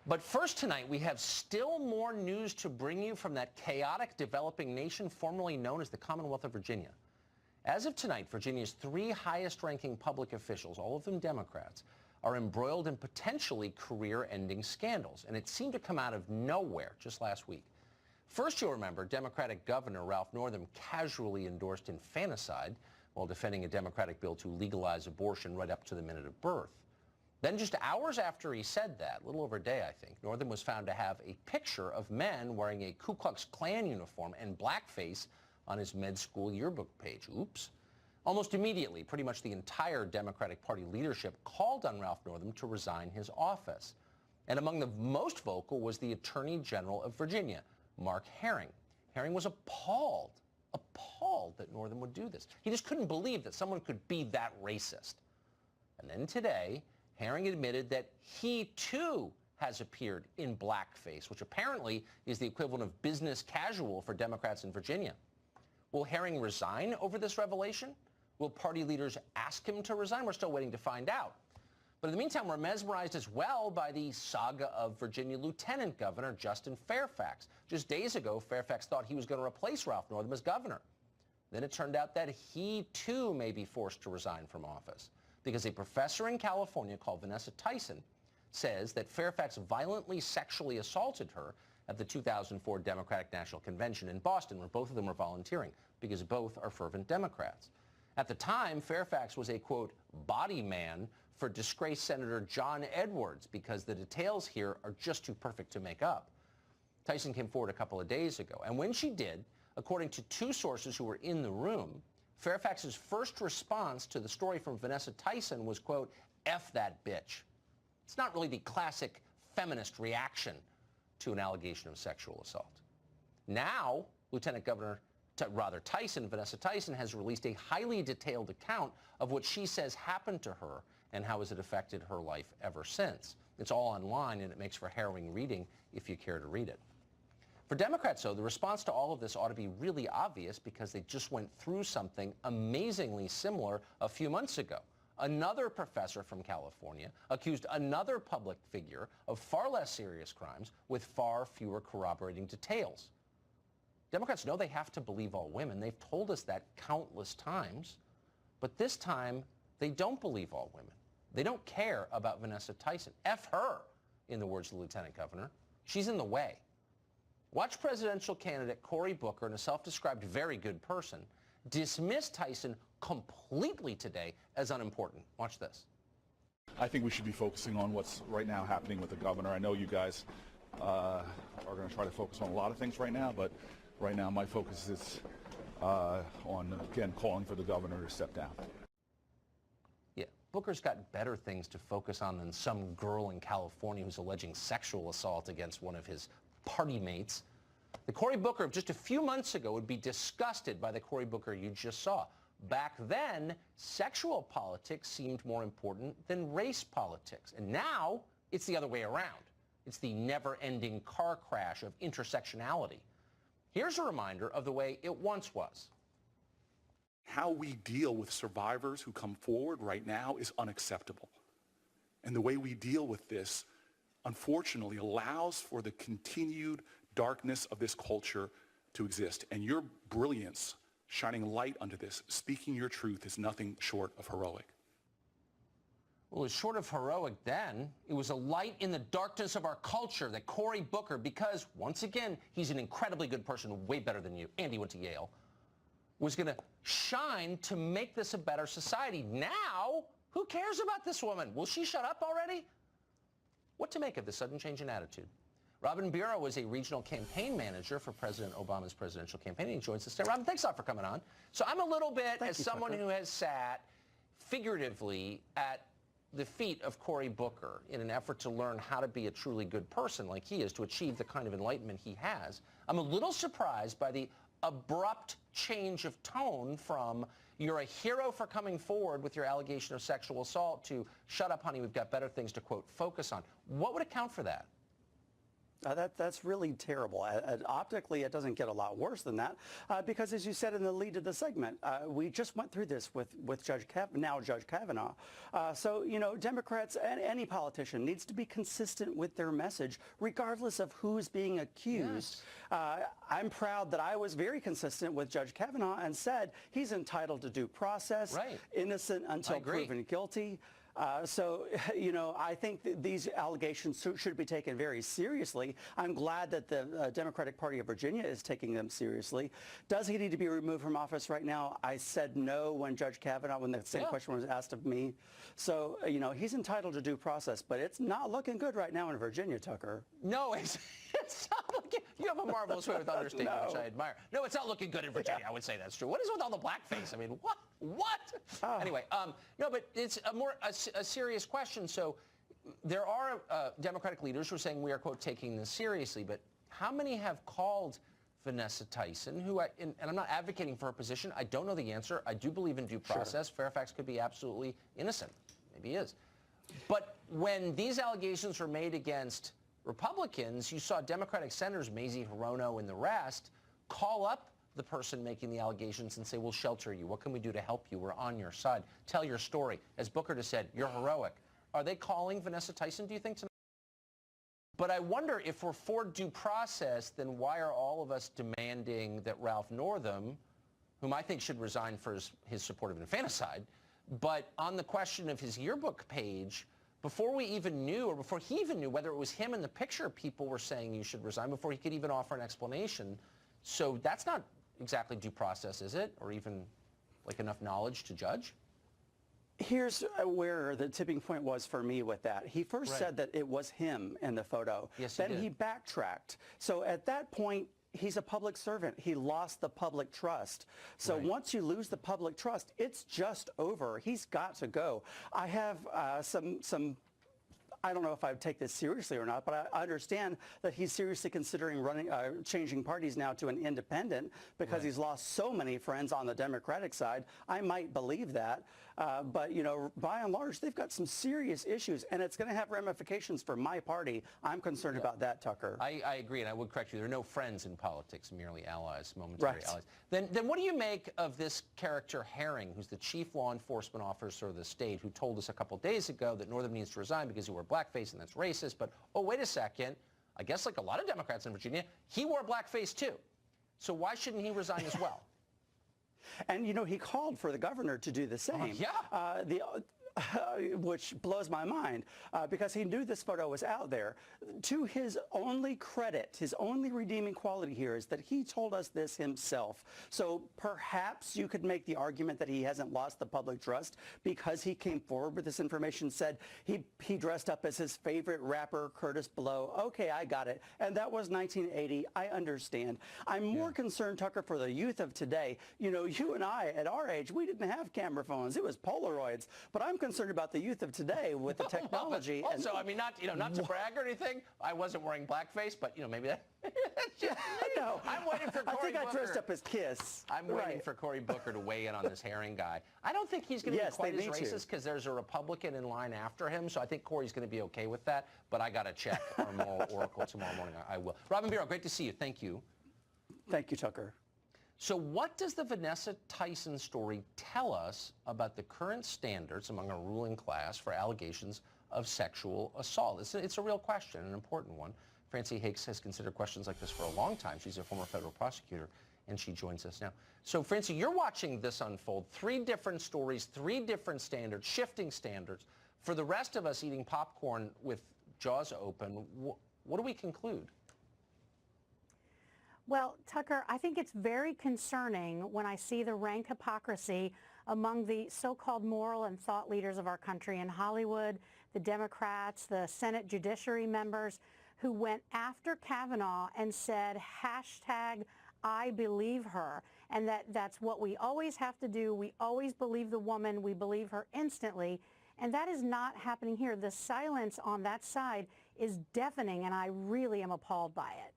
But first tonight, we have still more news to bring you from that chaotic developing nation formerly known as the Commonwealth of Virginia. As of tonight, Virginia's 3 highest-ranking public officials, all of them Democrats, are embroiled in potentially career-ending scandals. And it seemed to come out of nowhere just last week. First, you'll remember, Democratic Governor Ralph Northam casually endorsed infanticide while defending a Democratic bill to legalize abortion right up to the minute of birth. Then just hours after he said that, a little over a day, I think, Northam was found to have a picture of men wearing a Ku Klux Klan uniform and blackface on his med school yearbook page. Oops. Almost immediately, pretty much the entire Democratic Party leadership called on Ralph Northam to resign his office. And among the most vocal was the Attorney General of Virginia, Mark Herring. Herring was appalled that Northam would do this. He just couldn't believe that someone could be that racist. And then today, Herring admitted that he too has appeared in blackface, which apparently is the equivalent of business casual for Democrats in Virginia. Will Herring resign over this revelation? Will party leaders ask him to resign? We're still waiting to find out. But in the meantime, we're mesmerized as well by the saga of Virginia Lieutenant Governor Justin Fairfax. Just days ago, Fairfax thought he was going to replace Ralph Northam as governor. Then it turned out that he too may be forced to resign from office because a professor in California called Vanessa Tyson says that Fairfax violently sexually assaulted her at the 2004 Democratic National Convention in Boston, where both of them were volunteering, because both are fervent Democrats. At the time, Fairfax was a, quote, body man for disgraced Senator John Edwards, because the details here are just too perfect to make up. Tyson came forward a couple of days ago, and when she did, according to 2 sources who were in the room, Fairfax's first response to the story from Vanessa Tyson was, quote, F that bitch. It's not really the classic feminist reaction to an allegation of sexual assault. Now, Lieutenant Governor Vanessa Tyson has released a highly detailed account of what she says happened to her and how has it affected her life ever since. It's all online, and it makes for harrowing reading if you care to read it. For Democrats, though, the response to all of this ought to be really obvious because they just went through something amazingly similar a few months ago. Another professor from California accused another public figure of far less serious crimes with far fewer corroborating details. Democrats know they have to believe all women. They've told us that countless times. But this time, they don't believe all women. They don't care about Vanessa Tyson. F her, in the words of the Lieutenant Governor. She's in the way. Watch presidential candidate Cory Booker, and a self-described very good person, dismiss Tyson completely today as unimportant. Watch this. I think we should be focusing on what's right now happening with the governor. I know you guys are going to try to focus on a lot of things right now, but right now my focus is on, again, calling for the governor to step down. Yeah, Booker's got better things to focus on than some girl in California who's alleging sexual assault against one of his party mates. The Cory Booker of just a few months ago would be disgusted by the Cory Booker you just saw. Back then, sexual politics seemed more important than race politics. And now, it's the other way around. It's the never-ending car crash of intersectionality. Here's a reminder of the way it once was. How we deal with survivors who come forward right now is unacceptable. And the way we deal with this unfortunately allows for the continued darkness of this culture to exist. And your brilliance, shining light onto this, speaking your truth, is nothing short of heroic. Well, it was short of heroic then. It was a light in the darkness of our culture that Cory Booker, because, once again, he's an incredibly good person, way better than you. Andy went to Yale. Was going to shine to make this a better society. Now, who cares about this woman? Will she shut up already? What to make of this sudden change in attitude? Robin Bureau was a regional campaign manager for President Obama's presidential campaign. He joins us today. Robin, thanks a lot for coming on. So I'm a little bit, as someone who has sat figuratively at the feet of Cory Booker in an effort to learn how to be a truly good person like he is, to achieve the kind of enlightenment he has, I'm a little surprised by the abrupt change of tone from you're a hero for coming forward with your allegation of sexual assault to shut up, honey, we've got better things to, quote, focus on. What would account for that? That's really terrible. Optically, it doesn't get a lot worse than that because, as you said in the lead of the segment, we just went through this with Judge Kavanaugh. So, you know, Democrats and any politician needs to be consistent with their message, regardless of who's being accused. Yes. I'm proud that I was very consistent with Judge Kavanaugh and said he's entitled to due process, innocent until proven guilty. So, you know, I think that these allegations should be taken very seriously. I'm glad that the Democratic Party of Virginia is taking them seriously. Does he need to be removed from office right now? I said no when Judge Kavanaugh, when the same question was asked of me. So, you know, he's entitled to due process, but it's not looking good right now in Virginia, Tucker. No, it's not looking. You have a marvelous way with understatement, which I admire. No, it's not looking good in Virginia. I would say that's true. What is with all the blackface? I mean, what? Anyway, no, but it's a serious question. So there are Democratic leaders who are saying we are, quote, taking this seriously. But how many have called Vanessa Tyson, who, and I'm not advocating for her position. I don't know the answer. I do believe in due process. Sure. Fairfax could be absolutely innocent. Maybe he is. But when these allegations were made against Republicans, you saw Democratic senators, Mazie Hirono and the rest, call up the person making the allegations and say, we'll shelter you. What can we do to help you? We're on your side. Tell your story. As Booker just said, you're heroic. Are they calling Vanessa Tyson, do you think, tonight? But I wonder if we're for due process, then why are all of us demanding that Ralph Northam, whom I think should resign for his support of infanticide, but on the question of his yearbook page, before we even knew, or before he even knew whether it was him in the picture, people were saying you should resign before he could even offer an explanation. So that's not exactly due process, is it? Or even like enough knowledge to judge? Here's where the tipping point was for me with that. He first said that it was him in the photo. Yes, then he backtracked. So at that point, he's a public servant. He lost the public trust. So once you lose the public trust, it's just over. He's got to go. I have some I don't know if I would take this seriously or not, but I understand that he's seriously considering changing parties now to an independent because he's lost so many friends on the Democratic side. I might believe that. But, you know, by and large, they've got some serious issues, and it's going to have ramifications for my party. I'm concerned about that, Tucker. I agree, and I would correct you. There are no friends in politics, merely allies, momentary allies. Then what do you make of this character Herring, who's the chief law enforcement officer of the state, who told us a couple days ago that Northam needs to resign because he wore blackface and that's racist? But, oh, wait a second. I guess like a lot of Democrats in Virginia, he wore blackface too. So why shouldn't he resign as well? And, you know, he called for the governor to do the same. Which blows my mind because he knew this photo was out there. To his only credit, his only redeeming quality here is that he told us this himself. So perhaps you could make the argument that he hasn't lost the public trust because he came forward with this information, said he dressed up as his favorite rapper, Curtis Blow. Okay, I got it. And that was 1980. I understand. I'm more concerned, Tucker, for the youth of today. You know, you and I, at our age, we didn't have camera phones. It was Polaroids. But I'm concerned about the youth of today with the technology. Also, I mean, not to brag or anything. I wasn't wearing blackface, but you know, maybe that. No, I'm waiting for Cory Booker. I think I dressed up as Kiss. I'm waiting for Cory Booker to weigh in on this Herring guy. I don't think he's going to be quite as racist because there's a Republican in line after him. So I think Cory's going to be okay with that. But I got to check our moral oracle tomorrow morning. I will. Robin Bureau, great to see you. Thank you. Thank you, Tucker. So what does the Vanessa Tyson story tell us about the current standards among our ruling class for allegations of sexual assault? It's a real question, an important one. Francie Hicks has considered questions like this for a long time. She's a former federal prosecutor, and she joins us now. So, Francie, you're watching this unfold. 3 different stories, 3 different standards, shifting standards. For the rest of us eating popcorn with jaws open, what do we conclude? Well, Tucker, I think it's very concerning when I see the rank hypocrisy among the so-called moral and thought leaders of our country in Hollywood, the Democrats, the Senate Judiciary members who went after Kavanaugh and said, #I believe her, and that's what we always have to do. We always believe the woman. We believe her instantly. And that is not happening here. The silence on that side is deafening, and I really am appalled by it.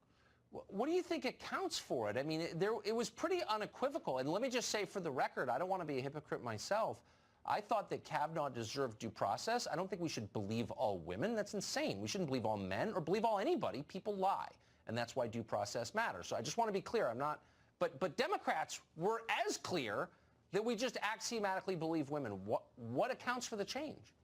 What do you think accounts for it? I mean, it was pretty unequivocal. And let me just say for the record, I don't want to be a hypocrite myself. I thought that Kavanaugh deserved due process. I don't think we should believe all women. That's insane. We shouldn't believe all men or believe all anybody. People lie. And that's why due process matters. So I just want to be clear. I'm not, but Democrats were as clear that we just axiomatically believe women. What accounts for the change?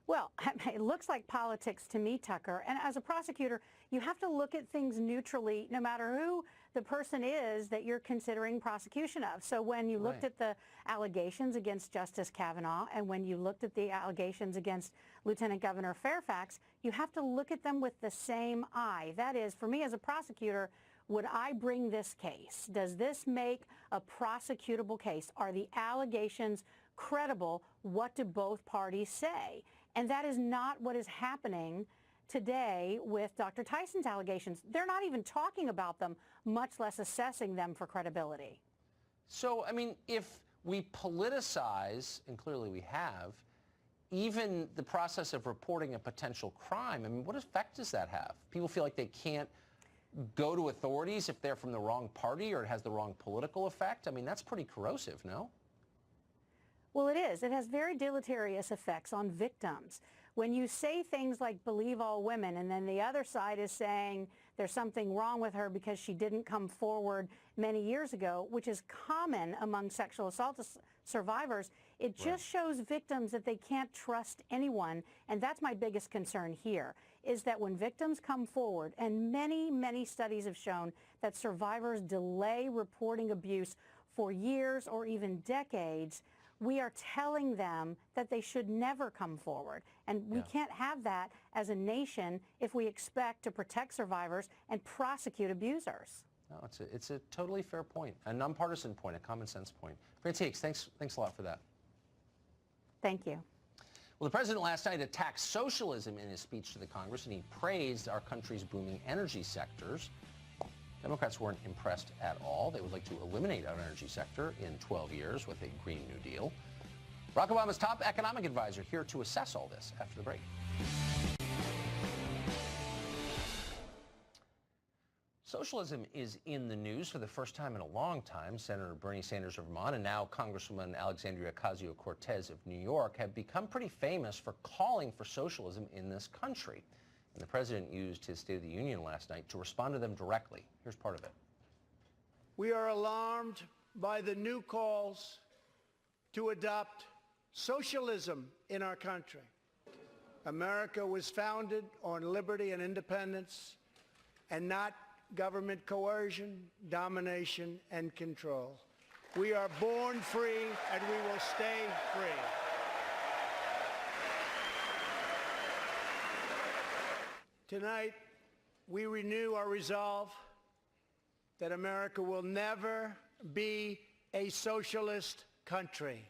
Well, it looks like politics to me, Tucker. And as a prosecutor, you have to look at things neutrally, no matter who the person is that you're considering prosecution of. So when you looked at the allegations against Justice Kavanaugh and when you looked at the allegations against Lieutenant Governor Fairfax, you have to look at them with the same eye. That is, for me as a prosecutor, would I bring this case? Does this make a prosecutable case? Are the allegations credible? What do both parties say? And that is not what is happening today with Dr. Tyson's allegations. They're not even talking about them, much less assessing them for credibility. So, I mean, if we politicize, and clearly we have, even the process of reporting a potential crime, I mean, what effect does that have? People feel like they can't go to authorities if they're from the wrong party or it has the wrong political effect. I mean, that's pretty corrosive, no? Well, it is. It has very deleterious effects on victims. When you say things like believe all women and then the other side is saying there's something wrong with her because she didn't come forward many years ago, which is common among sexual assault survivors, it just shows victims that they can't trust anyone. And that's my biggest concern here, is that when victims come forward, and many, many studies have shown that survivors delay reporting abuse for years or even decades, we are telling them that they should never come forward. And we can't have that as a nation if we expect to protect survivors and prosecute abusers. No, it's a totally fair point, a nonpartisan point, a common sense point. Francie Hicks, thanks a lot for that. Thank you. Well, the president last night attacked socialism in his speech to the Congress, and he praised our country's booming energy sectors. Democrats weren't impressed at all. They would like to eliminate our energy sector in 12 years with a Green New Deal. Barack Obama's top economic advisor here to assess all this after the break. Socialism is in the news for the first time in a long time. Senator Bernie Sanders of Vermont and now Congresswoman Alexandria Ocasio-Cortez of New York have become pretty famous for calling for socialism in this country. And the president used his State of the Union last night to respond to them directly. Here's part of it. We are alarmed by the new calls to adopt socialism in our country. America was founded on liberty and independence and not government coercion, domination, and control. We are born free and we will stay free. Tonight, we renew our resolve that America will never be a socialist country.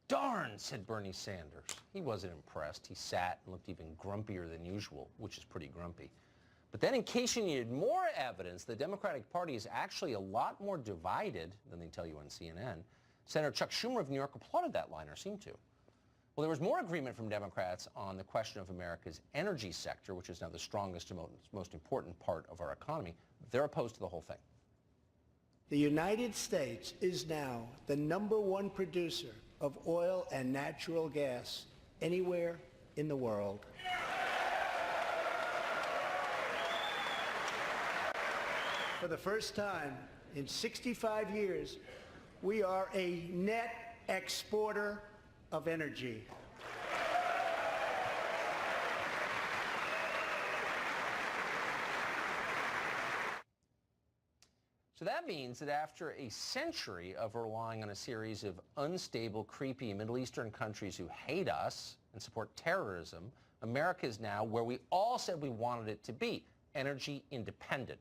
Darn, said Bernie Sanders. He wasn't impressed. He sat and looked even grumpier than usual, which is pretty grumpy. But then in case you needed more evidence, the Democratic Party is actually a lot more divided than they tell you on CNN. Senator Chuck Schumer of New York applauded that line, or seemed to. Well, there was more agreement from Democrats on the question of America's energy sector, which is now the strongest and most important part of our economy. They're opposed to the whole thing. The United States is now the #1 producer of oil and natural gas anywhere in the world. For the first time in 65 years, We are a net exporter of energy. So that means that after a century of relying on a series of unstable, creepy Middle Eastern countries who hate us and support terrorism, America is now where we all said we wanted it to be, energy independent.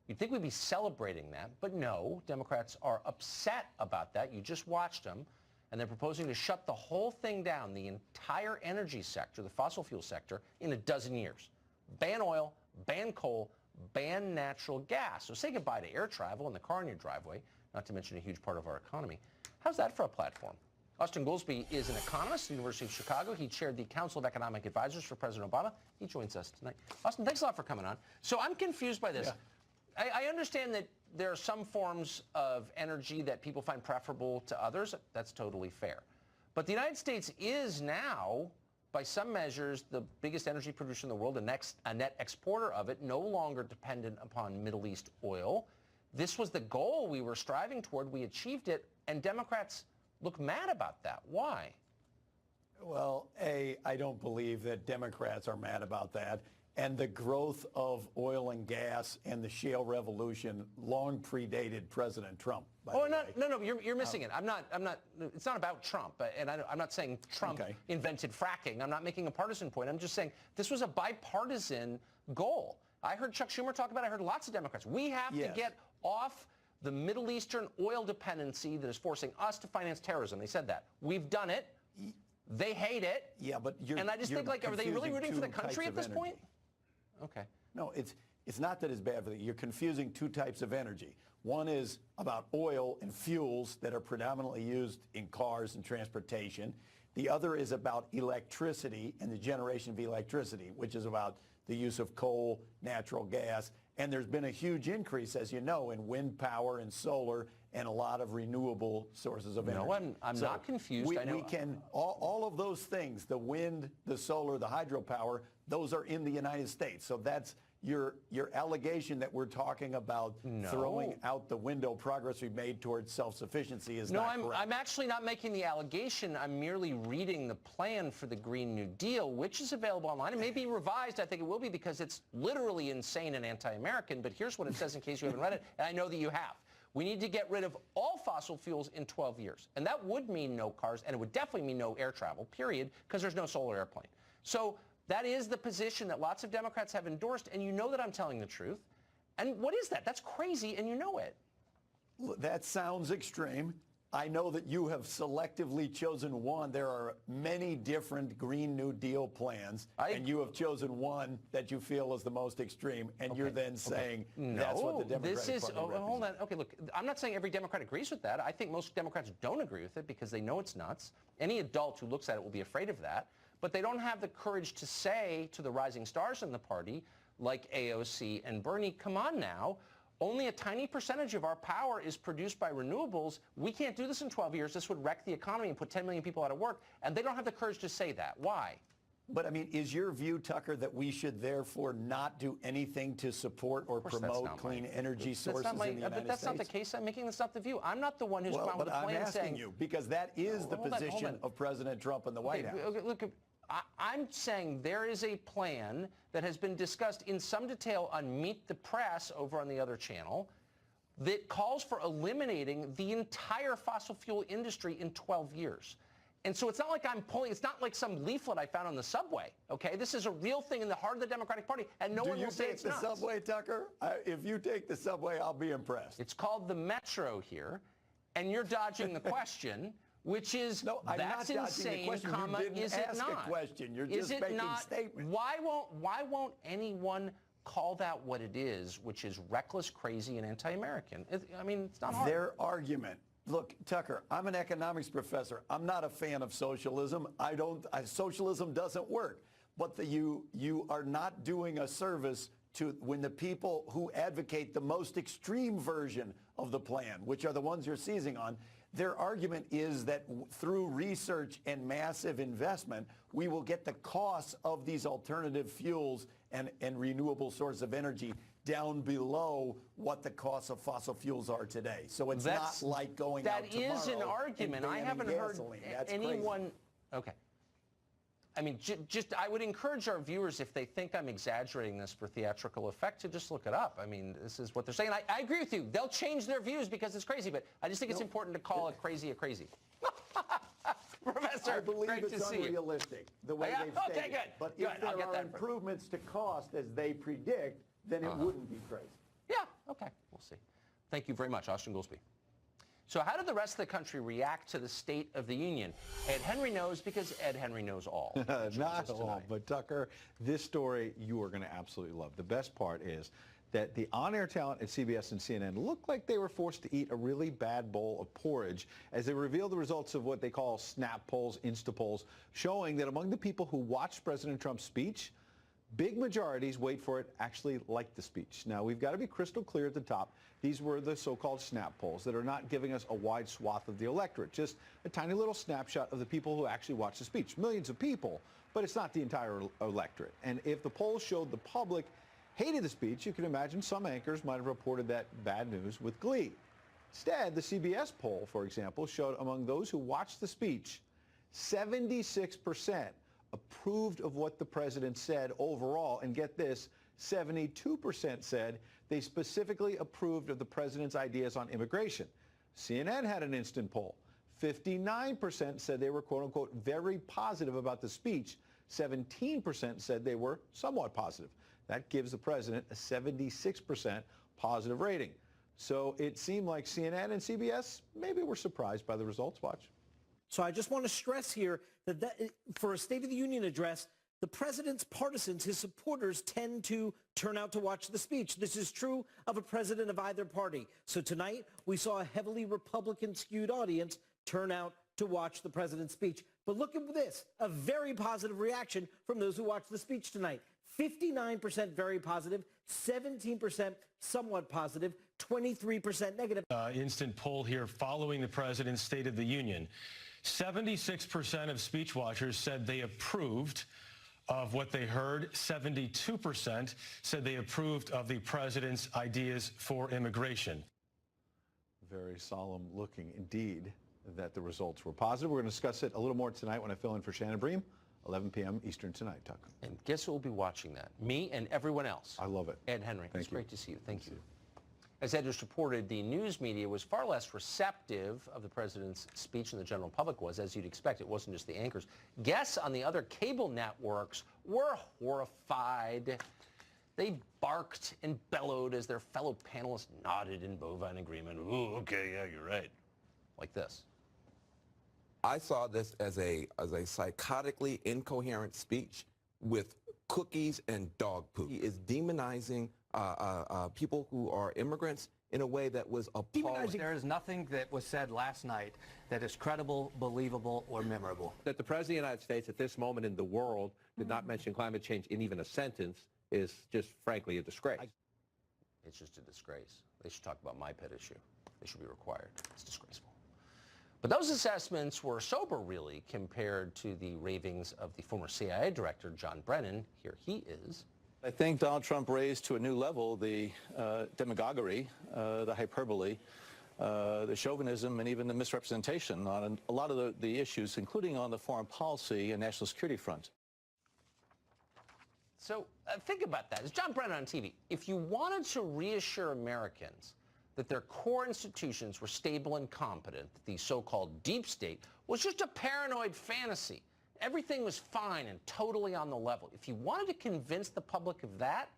You'd think we'd be celebrating that, but no, Democrats are upset about that. You just watched them, and they're proposing to shut the whole thing down, the entire energy sector, the fossil fuel sector, in a dozen years. Ban oil, ban coal, ban natural gas. So say goodbye to air travel and the car in your driveway, not to mention a huge part of our economy. How's that for a platform? Austin Goolsbee is an economist at the University of Chicago. He chaired the Council of Economic Advisors for President Obama. He joins us tonight. Austin, thanks a lot for coming on. So I'm confused by this. Yeah. I understand that there are some forms of energy that people find preferable to others. That's totally fair. But the United States is now, by some measures, the biggest energy producer in the world, a net exporter of it, no longer dependent upon Middle East oil. This was the goal we were striving toward. We achieved it, and Democrats look mad about that. Why? Well, I don't believe that Democrats are mad about that. And the growth of oil and gas and the shale revolution long predated President Trump. Oh, no, you're missing it. I'm not, it's not about Trump. And I'm not saying Trump invented fracking. I'm not making a partisan point. I'm just saying this was a bipartisan goal. I heard Chuck Schumer talk about it. I heard lots of Democrats. We have to get off the Middle Eastern oil dependency that is forcing us to finance terrorism. They said that. We've done it. They hate it. Yeah, but and I just think, like, are they really rooting for the country at this point? Okay. No, it's not that it's bad for you. You're confusing two types of energy. One is about oil and fuels that are predominantly used in cars and transportation. The other is about electricity and the generation of electricity, which is about the use of coal, natural gas. And there's been a huge increase, as you know, in wind power and solar and a lot of renewable sources of energy. No, I'm not confused. We can, all of those things, the wind, the solar, the hydropower, those are in the United States. So that's your allegation that we're talking about throwing out the window progress we've made towards self-sufficiency is not correct. I'm actually not making the allegation. I'm merely reading the plan for the Green New Deal, which is available online. It may be revised. I think it will be because it's literally insane and anti-American. But here's what it says in case you haven't read it, and I know that you have. We need to get rid of all fossil fuels in 12 years. And that would mean no cars, and it would definitely mean no air travel, period, because there's no solar airplane. So that is the position that lots of Democrats have endorsed, and you know that I'm telling the truth. And what is that? That's crazy, and you know it. That sounds extreme. I know that you have selectively chosen one. There are many different Green New Deal plans, and you have chosen one that you feel is the most extreme, and you're then saying that's what the Democratic Party represents. Hold on. Okay, look, I'm not saying every Democrat agrees with that. I think most Democrats don't agree with it because they know it's nuts. Any adult who looks at it will be afraid of that. But they don't have the courage to say to the rising stars in the party, like AOC and Bernie, come on now. Only a tiny percentage of our power is produced by renewables. We can't do this in 12 years. This would wreck the economy and put 10 million people out of work. And they don't have the courage to say that. Why? But, I mean, is your view, Tucker, that we should therefore not do anything to support or promote clean energy sources in the United States? That's not the case. I'm making this not the view. I'm not the one who's come out with a plan saying... But I'm asking you, because that is the position of President Trump in the White House. Okay, look, I'm saying there is a plan that has been discussed in some detail on Meet the Press over on the other channel that calls for eliminating the entire fossil fuel industry in 12 years. And so it's not like it's not like some leaflet I found on the subway, okay? This is a real thing in the heart of the Democratic Party, and no one will say it's nuts. Do you take the subway, Tucker? If you take the subway, I'll be impressed. It's called the Metro here, and you're dodging the question. Which is, I'm that's not insane, the comma, you didn't is it ask not? A question. You're is just making statements. Why won't anyone call that what it is, which is reckless, crazy, and anti-American? I mean, it's not hard. Their argument. Look, Tucker, I'm an economics professor. I'm not a fan of socialism. Socialism doesn't work. But you are not doing a service to when the people who advocate the most extreme version of the plan, which are the ones you're seizing on, their argument is that through research and massive investment, we will get the costs of these alternative fuels and renewable sources of energy down below what the costs of fossil fuels are today. So it's not like going out tomorrow. That is an argument. I haven't heard anyone. Okay. I mean, I would encourage our viewers, if they think I'm exaggerating this for theatrical effect, to just look it up. I mean, this is what they're saying. I agree with you. They'll change their views because it's crazy, but I just think it's important to call it crazy a crazy. Professor, I believe great it's to see you. unrealistic, the way they've stated. Okay, good. But Good. if there are improvements to cost as they predict, then it wouldn't be crazy. Yeah, okay, we'll see. Thank you very much, Austin Goolsbee. So how did the rest of the country react to the State of the Union? Ed Henry knows because Ed Henry knows all. Not all, but Tucker, this story you are going to absolutely love. The best part is that the on-air talent at CBS and CNN looked like they were forced to eat a really bad bowl of porridge as they revealed the results of what they call snap polls, Insta polls, showing that among the people who watched President Trump's speech, big majorities, wait for it, actually liked the speech. Now, we've got to be crystal clear at the top. These were the so-called snap polls that are not giving us a wide swath of the electorate, just a tiny little snapshot of the people who actually watched the speech. Millions of people, but it's not the entire electorate. And if the polls showed the public hated the speech, you can imagine some anchors might have reported that bad news with glee. Instead, the CBS poll, for example, showed among those who watched the speech, 76% approved of what the president said overall. And get this, 72% said they specifically approved of the president's ideas on immigration. CNN had an instant poll. 59% said they were, quote unquote, very positive about the speech. 17% said they were somewhat positive. That gives the president a 76% positive rating. So it seemed like CNN and CBS maybe were surprised by the results. Watch. So I just want to stress here that for a State of the Union address, the president's partisans, his supporters, tend to turn out to watch the speech. This is true of a president of either party. So tonight, we saw a heavily Republican-skewed audience turn out to watch the president's speech. But look at this, a very positive reaction from those who watched the speech tonight. 59% very positive, 17% somewhat positive, 23% negative. Instant poll here following the president's State of the Union. 76% of speech watchers said they approved of what they heard. 72% said they approved of the president's ideas for immigration. Very solemn looking indeed that the results were positive. We're going to discuss it a little more tonight when I fill in for Shannon Bream, 11 p.m. Eastern tonight, Tuck. And guess who will be watching that? Me and everyone else. I love it. Ed Henry. Thank It's you. great to see you. Thank you. As Ed just reported, the news media was far less receptive of the president's speech than the general public was, as you'd expect. It wasn't just the anchors. Guests on the other cable networks were horrified. They barked and bellowed as their fellow panelists nodded in bovine agreement. Ooh, okay, yeah, you're right. Like this. I saw this as a psychotically incoherent speech with cookies and dog poop. He is demonizing people who are immigrants in a way that was appalling. There is nothing that was said last night that is credible, believable, or memorable. That the President of the United States at this moment in the world did not mention climate change in even a sentence is just, frankly, a disgrace. It's just a disgrace. They should talk about my pet issue. They should be required. It's disgraceful. But those assessments were sober, really, compared to the ravings of the former CIA director, John Brennan. Here he is. I think Donald Trump raised to a new level the demagoguery, the hyperbole, the chauvinism, and even the misrepresentation on a lot of the issues, including on the foreign policy and national security front. So think about that. It's John Brennan on TV. If you wanted to reassure Americans that their core institutions were stable and competent, the so-called deep state was just a paranoid fantasy. Everything was fine and totally on the level. If you wanted to convince the public of that,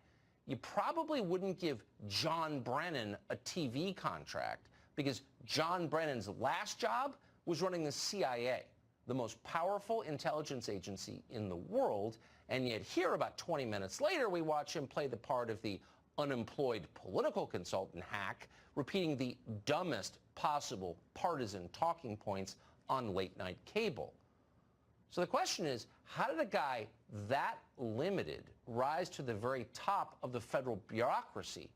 you probably wouldn't give John Brennan a TV contract, because John Brennan's last job was running the CIA, the most powerful intelligence agency in the world, and yet here about 20 minutes later we watch him play the part of the unemployed political consultant hack, repeating the dumbest possible partisan talking points on late-night cable. So the question is, how did a guy that limited rise to the very top of the federal bureaucracy,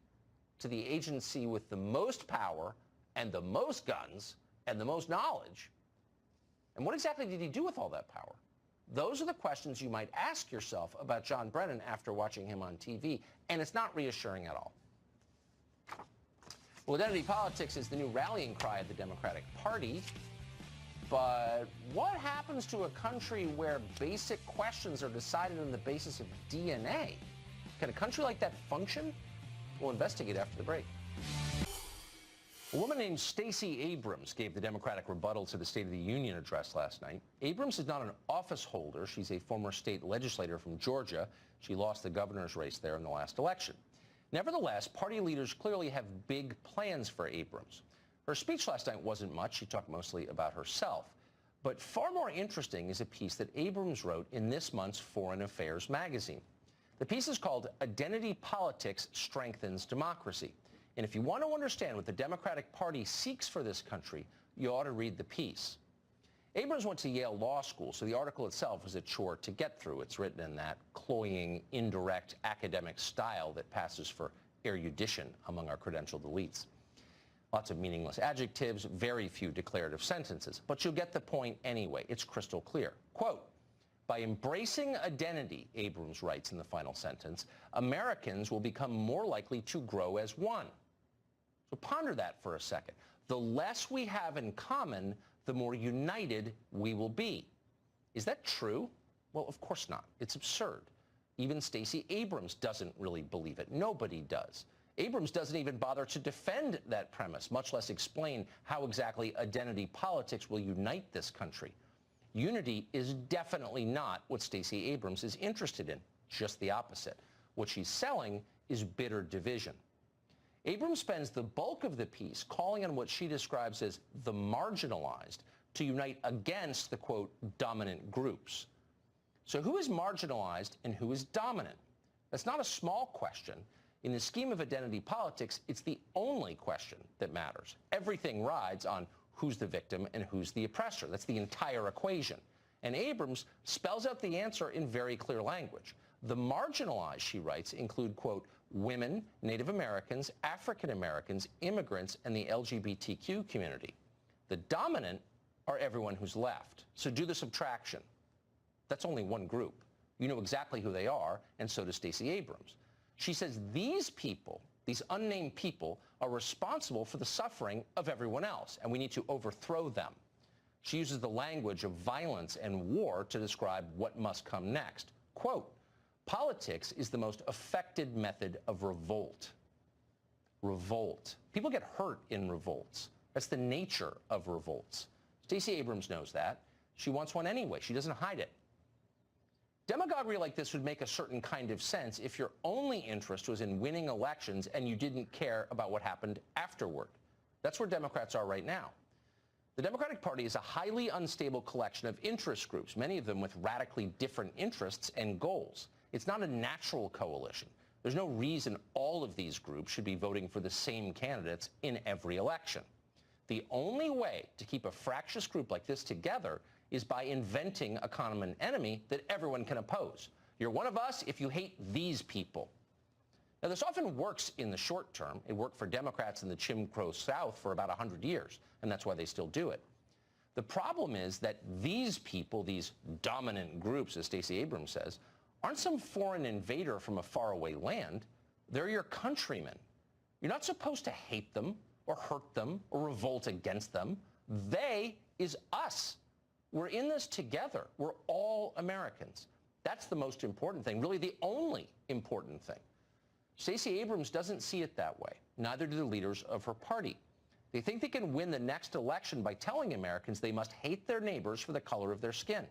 to the agency with the most power and the most guns and the most knowledge? And what exactly did he do with all that power? Those are the questions you might ask yourself about John Brennan after watching him on TV, and it's not reassuring at all. Well, identity politics is the new rallying cry of the Democratic Party. But what happens to a country where basic questions are decided on the basis of DNA? Can a country like that function? We'll investigate after the break. A woman named Stacey Abrams gave the Democratic rebuttal to the State of the Union address last night. Abrams is not an office holder. She's a former state legislator from Georgia. She lost the governor's race there in the last election. Nevertheless, party leaders clearly have big plans for Abrams. Her speech last night wasn't much. She talked mostly about herself. But far more interesting is a piece that Abrams wrote in this month's Foreign Affairs magazine. The piece is called Identity Politics Strengthens Democracy. And if you want to understand what the Democratic Party seeks for this country, you ought to read the piece. Abrams went to Yale Law School, so the article itself was a chore to get through. It's written in that cloying, indirect academic style that passes for erudition among our credentialed elites. Lots of meaningless adjectives, very few declarative sentences. But you'll get the point anyway. It's crystal clear. Quote, by embracing identity, Abrams writes in the final sentence, Americans will become more likely to grow as one. So ponder that for a second. The less we have in common, the more united we will be. Is that true? Well, of course not. It's absurd. Even Stacey Abrams doesn't really believe it. Nobody does. Abrams doesn't even bother to defend that premise, much less explain how exactly identity politics will unite this country. Unity is definitely not what Stacey Abrams is interested in, just the opposite. What she's selling is bitter division. Abrams spends the bulk of the piece calling on what she describes as the marginalized to unite against the, quote, dominant groups. So who is marginalized and who is dominant? That's not a small question. In the scheme of identity politics, it's the only question that matters. Everything rides on who's the victim and who's the oppressor. That's the entire equation. And Abrams spells out the answer in very clear language. The marginalized, she writes, include, quote, women, Native Americans, African Americans, immigrants, and the LGBTQ community. The dominant are everyone who's left. So do the subtraction. That's only one group. You know exactly who they are, and so does Stacey Abrams. She says these people, these unnamed people, are responsible for the suffering of everyone else, and we need to overthrow them. She uses the language of violence and war to describe what must come next. Quote, politics is the most affected method of revolt. Revolt. People get hurt in revolts. That's the nature of revolts. Stacey Abrams knows that. She wants one anyway. She doesn't hide it. Demagoguery like this would make a certain kind of sense if your only interest was in winning elections and you didn't care about what happened afterward. That's where Democrats are right now. The Democratic Party is a highly unstable collection of interest groups, many of them with radically different interests and goals. It's not a natural coalition. There's no reason all of these groups should be voting for the same candidates in every election. The only way to keep a fractious group like this together is by inventing a common enemy that everyone can oppose. You're one of us if you hate these people. Now, this often works in the short term. It worked for Democrats in the Jim Crow South for about 100 years, and that's why they still do it. The problem is that these people, these dominant groups, as Stacey Abrams says, aren't some foreign invader from a faraway land. They're your countrymen. You're not supposed to hate them or hurt them or revolt against them. They is us. We're in this together. We're all Americans. That's the most important thing, really the only important thing. Stacey Abrams doesn't see it that way. Neither do the leaders of her party. They think they can win the next election by telling Americans they must hate their neighbors for the color of their skin.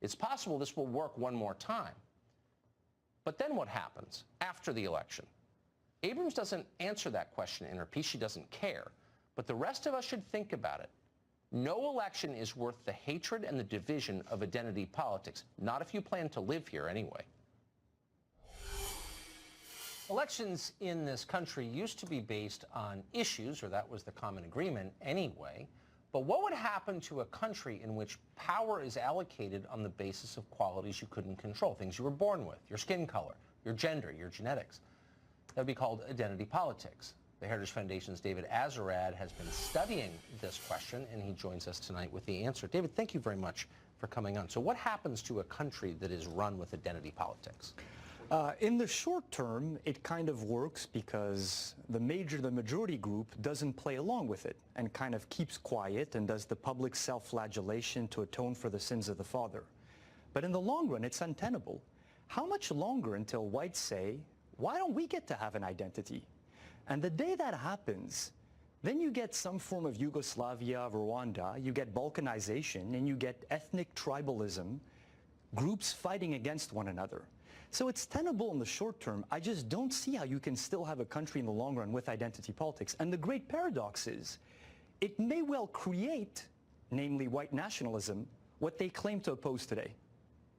It's possible this will work one more time. But then what happens after the election? Abrams doesn't answer that question in her piece. She doesn't care. But the rest of us should think about it. No election is worth the hatred and the division of identity politics, not if you plan to live here anyway. Elections in this country used to be based on issues, or that was the common agreement anyway. But what would happen to a country in which power is allocated on the basis of qualities you couldn't control, things you were born with, your skin color, your gender, your genetics? That would be called identity politics. The Heritage Foundation's David Azerrad has been studying this question, and he joins us tonight with the answer. David, thank you very much for coming on. So what happens to a country that is run with identity politics? In the short term, it kind of works because the majority group doesn't play along with it and kind of keeps quiet and does the public self-flagellation to atone for the sins of the father. But in the long run, it's untenable. How much longer until whites say, why don't we get to have an identity? And the day that happens, then you get some form of Yugoslavia, Rwanda, you get balkanization, and you get ethnic tribalism, groups fighting against one another. So it's tenable in the short term. I just don't see how you can still have a country in the long run with identity politics. And the great paradox is, it may well create, namely white nationalism, what they claim to oppose today.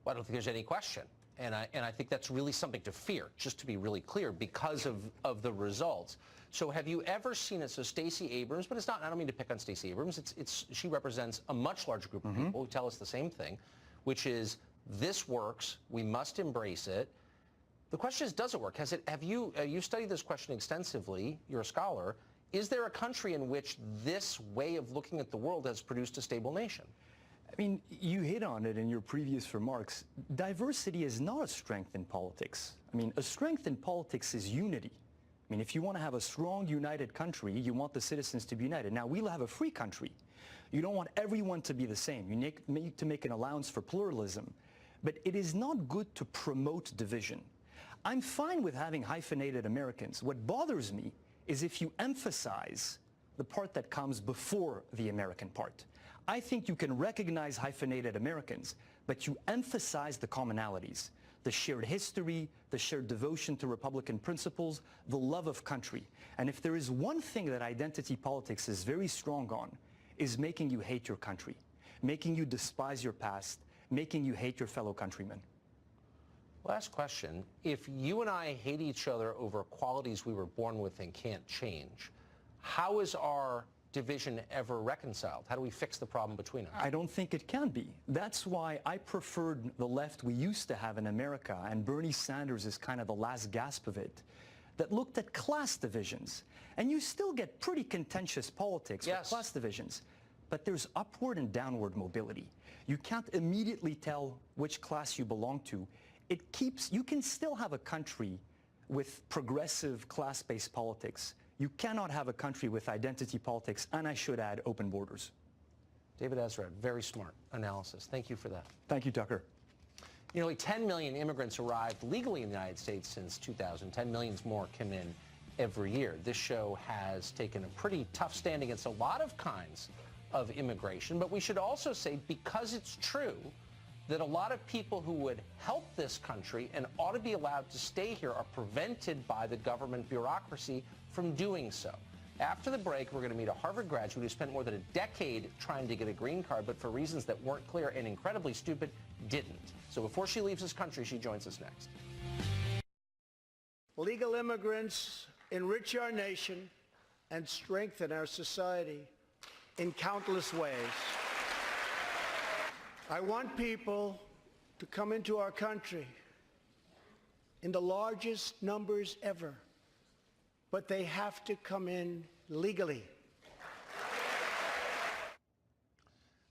Well, I don't think there's any question. And I think that's really something to fear, just to be really clear, because of the results. So have you ever seen it? So Stacey Abrams, but it's not, I don't mean to pick on Stacey Abrams, she represents a much larger group of people who tell us the same thing, which is, this works, we must embrace it. The question is, does it work? Have you studied this question extensively, you're a scholar. Is there a country in which this way of looking at the world has produced a stable nation? I mean, you hit on it in your previous remarks. Diversity is not a strength in politics. I mean, a strength in politics is unity. I mean, if you want to have a strong, united country, you want the citizens to be united. Now, we'll have a free country. You don't want everyone to be the same. You need to make an allowance for pluralism. But it is not good to promote division. I'm fine with having hyphenated Americans. What bothers me is if you emphasize the part that comes before the American part. I think you can recognize hyphenated Americans, but you emphasize the commonalities, the shared history, the shared devotion to Republican principles, the love of country. And if there is one thing that identity politics is very strong on, is making you hate your country, making you despise your past, making you hate your fellow countrymen. Last question. If you and I hate each other over qualities we were born with and can't change, how is our division ever reconciled? How do we fix the problem between us? I don't think it can be. That's why I preferred the left we used to have in America, and Bernie Sanders is kind of the last gasp of it, that looked at class divisions. And you still get pretty contentious politics with class divisions, but there's upward and downward mobility. You can't immediately tell which class you belong to. You can still have a country with progressive class-based politics. You cannot have a country with identity politics, and I should add, open borders. David Ezra, very smart analysis. Thank you for that. Thank you, Tucker. Nearly 10 million immigrants arrived legally in the United States since 2000. 10 million more come in every year. This show has taken a pretty tough stand against a lot of kinds of immigration, but we should also say, because it's true that a lot of people who would help this country and ought to be allowed to stay here are prevented by the government bureaucracy from doing so. After the break, we're going to meet a Harvard graduate who spent more than a decade trying to get a green card, but for reasons that weren't clear and incredibly stupid, didn't. So before she leaves this country, she joins us next. Legal immigrants enrich our nation and strengthen our society in countless ways. I want people to come into our country in the largest numbers ever, but they have to come in legally.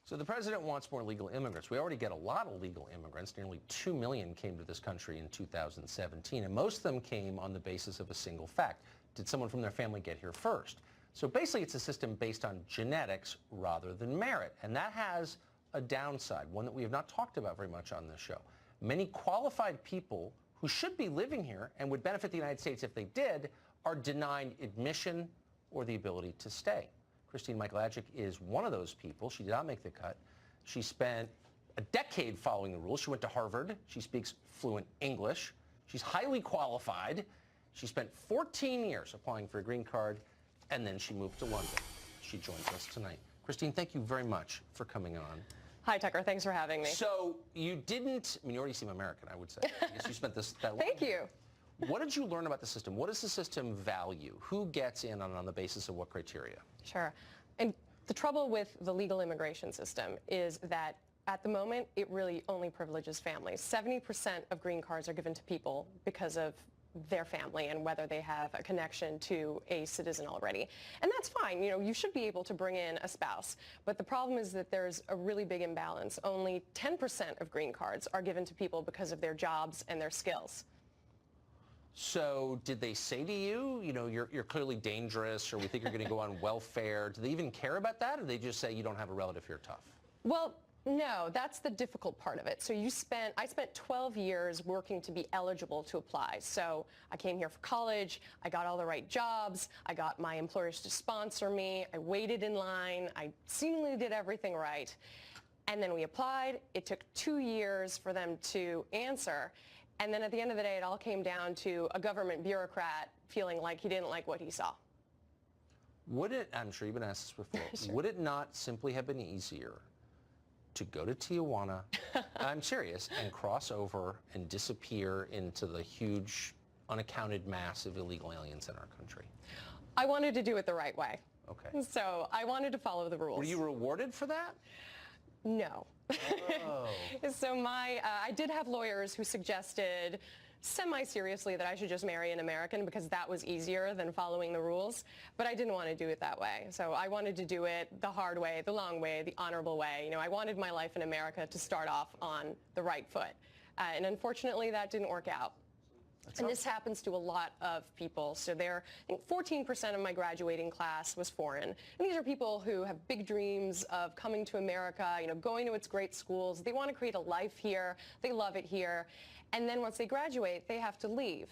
So the president wants more legal immigrants. We already get a lot of legal immigrants. Nearly 2 million came to this country in 2017, and most of them came on the basis of a single fact. Did someone from their family get here first? So basically, it's a system based on genetics rather than merit, and that has a downside, one that we have not talked about very much on this show. Many qualified people who should be living here and would benefit the United States if they did are denied admission or the ability to stay. Christine Michaelagic is one of those people. She did not make the cut. She spent a decade following the rules. She went to Harvard. She speaks fluent English. She's highly qualified. She spent 14 years applying for a green card, and then she moved to London. She joins us tonight. Christine, thank you very much for coming on. Hi, Tucker. Thanks for having me. So you didn't, I mean, you already seem American, I would say. I guess you spent that long. Thank you. What did you learn about the system? What does the system value? Who gets in on the basis of what criteria? Sure. And the trouble with the legal immigration system is that at the moment, it really only privileges families. 70% of green cards are given to people because of their family and whether they have a connection to a citizen already. And that's fine. You know, you should be able to bring in a spouse. But the problem is that there's a really big imbalance. Only 10% of green cards are given to people because of their jobs and their skills. So did they say to you, you're clearly dangerous, or we think you're going to go on welfare? Do they even care about that, or do they just say you don't have a relative here, tough? Well, no, that's the difficult part of it. So I spent 12 years working to be eligible to apply. So I came here for college, I got all the right jobs, I got my employers to sponsor me, I waited in line, I seemingly did everything right. And then we applied. It took 2 years for them to answer. And then at the end of the day, it all came down to a government bureaucrat feeling like he didn't like what he saw. Would it, I'm sure you've been asked this before, Sure. Would it not simply have been easier to go to Tijuana, I'm serious, and cross over and disappear into the huge, unaccounted mass of illegal aliens in our country? I wanted to do it the right way. Okay. So I wanted to follow the rules. Were you rewarded for that? No. Oh. So I did have lawyers who suggested semi-seriously that I should just marry an American because that was easier than following the rules, but I didn't want to do it that way. So I wanted to do it the hard way, the long way, the honorable way. I wanted my life in America to start off on the right foot. And unfortunately, that didn't work out. And this happens to a lot of people. So I think 14% of my graduating class was foreign. And these are people who have big dreams of coming to America, going to its great schools. They want to create a life here. They love it here. And then once they graduate, they have to leave.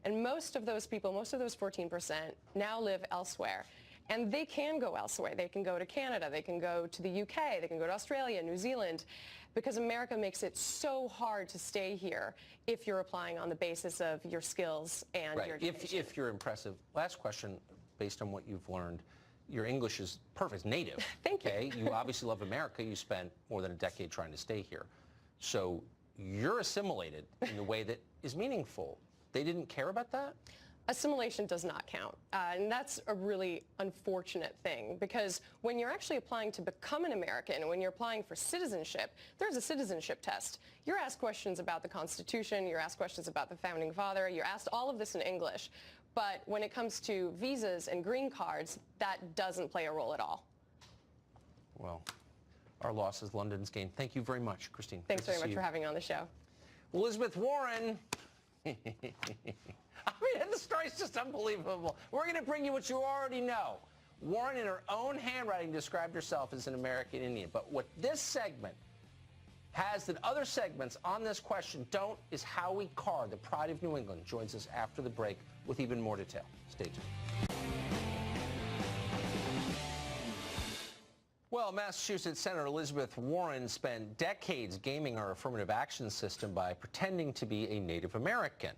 And most of those people, most of those 14%, now live elsewhere. And they can go elsewhere. They can go to Canada. They can go to the UK. They can go to Australia, New Zealand, because America makes it so hard to stay here if you're applying on the basis of your skills and your education. If you're impressive. Last question, based on what you've learned, your English is perfect, native. Thank you. You obviously love America. You spent more than a decade trying to stay here. So you're assimilated in a way that is meaningful. They didn't care about that? Assimilation does not count. And that's a really unfortunate thing, because when you're actually applying to become an American, when you're applying for citizenship, there's a citizenship test. You're asked questions about the Constitution, you're asked questions about the Founding Father, you're asked all of this in English. But when it comes to visas and green cards, that doesn't play a role at all. Well, our loss is London's gain. Thank you very much, Christine. Thanks Good to very much see for you. having me on the show. Elizabeth Warren. I mean, the story's just unbelievable. We're going to bring you what you already know. Warren, in her own handwriting, described herself as an American Indian. But what this segment has that other segments on this question don't is Howie Carr, the pride of New England, joins us after the break with even more detail. Stay tuned. Well, Massachusetts Senator Elizabeth Warren spent decades gaming her affirmative action system by pretending to be a Native American.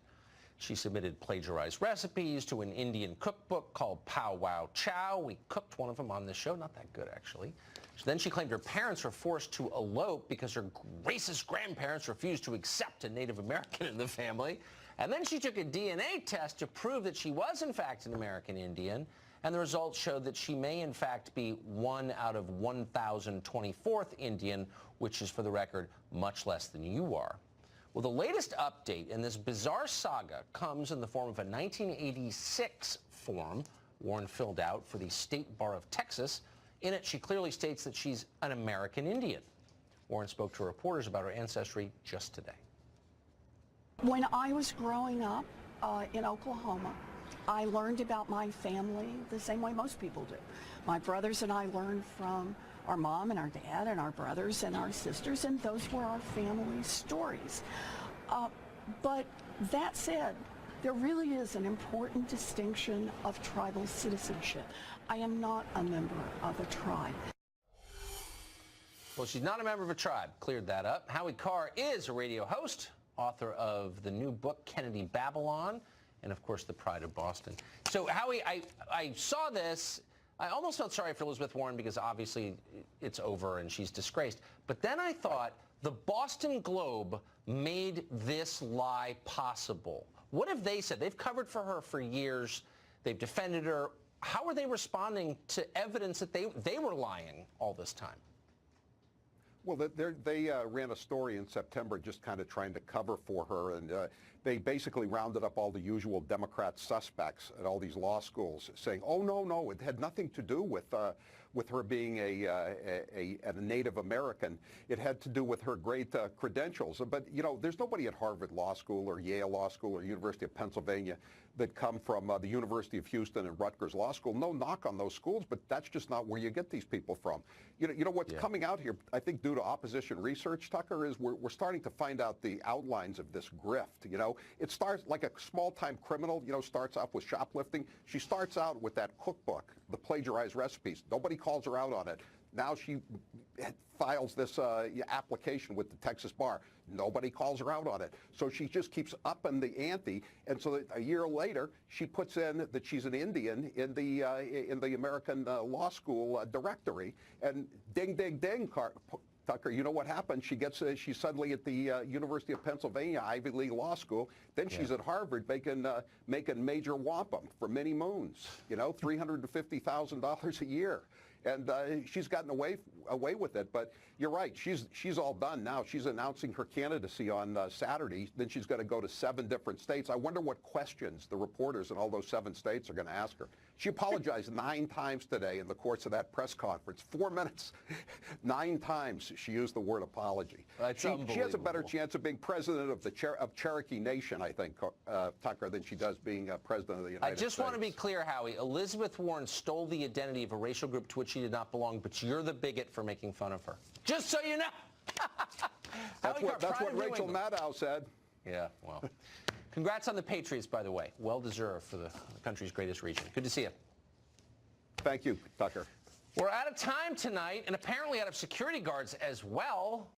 She submitted plagiarized recipes to an Indian cookbook called Pow Wow Chow. We cooked one of them on this show. Not that good, actually. Then she claimed her parents were forced to elope because her racist grandparents refused to accept a Native American in the family. And then she took a DNA test to prove that she was, in fact, an American Indian. And the results showed that she may, in fact, be 1 out of 1,024th Indian, which is, for the record, much less than you are. Well, the latest update in this bizarre saga comes in the form of a 1986 form Warren filled out for the State Bar of Texas. In it, she clearly states that she's an American Indian. Warren spoke to reporters about her ancestry just today. When I was growing up in Oklahoma, I learned about my family the same way most people do. My brothers and I learned from our mom and our dad and our brothers and our sisters, and those were our family stories. But that said, there really is an important distinction of tribal citizenship. I am not a member of a tribe. Well, she's not a member of a tribe. Cleared that up. Howie Carr is a radio host, author of the new book, Kennedy Babylon, and, of course, The Pride of Boston. So, Howie, I saw this. I almost felt sorry for Elizabeth Warren because, obviously, it's over and she's disgraced. But then I thought the Boston Globe made this lie possible. What have they said? They've covered for her for years. They've defended her. How are they responding to evidence that they were lying all this time? Well, they ran a story in September just kind of trying to cover for her, and they basically rounded up all the usual Democrat suspects at all these law schools saying, oh, no, it had nothing to do with with her being a Native American. It had to do with her great credentials. But, you know, there's nobody at Harvard Law School or Yale Law School or University of Pennsylvania that come from the University of Houston and Rutgers Law School. No knock on those schools, but that's just not where you get these people from. You know what's coming out here, I think due to opposition research, Tucker, is we're starting to find out the outlines of this grift. You know, it starts like a small-time criminal, you know, starts off with shoplifting. She starts out with that cookbook, the plagiarized recipes. Nobody calls her out on it. Now she files this application with the Texas Bar. Nobody calls her out on it. So she just keeps upping the ante. And so a year later, she puts in that she's an Indian in the American Law School directory. And ding, ding, ding, Tucker, you know what happened? She's suddenly at the University of Pennsylvania Ivy League Law School. Then she's at Harvard making major wampum for many moons. You know, $350,000 a year. And she's gotten away with it. But you're right. She's all done now. She's announcing her candidacy on Saturday. Then she's going to go to 7 different states. I wonder what questions the reporters in all those 7 states are going to ask her. She apologized 9 times today in the course of that press conference. 4 minutes. 9 times she used the word apology. She has a better chance of being president of Cherokee Nation, I think, Tucker, than she does being president of the United States. I just want to be clear, Howie. Elizabeth Warren stole the identity of a racial group to which she did not belong, but you're the bigot for making fun of her. Just so you know. That's what Rachel Maddow said. Yeah, well. Congrats on the Patriots, by the way. Well-deserved for the country's greatest region. Good to see you. Thank you, Tucker. We're out of time tonight, and apparently out of security guards as well.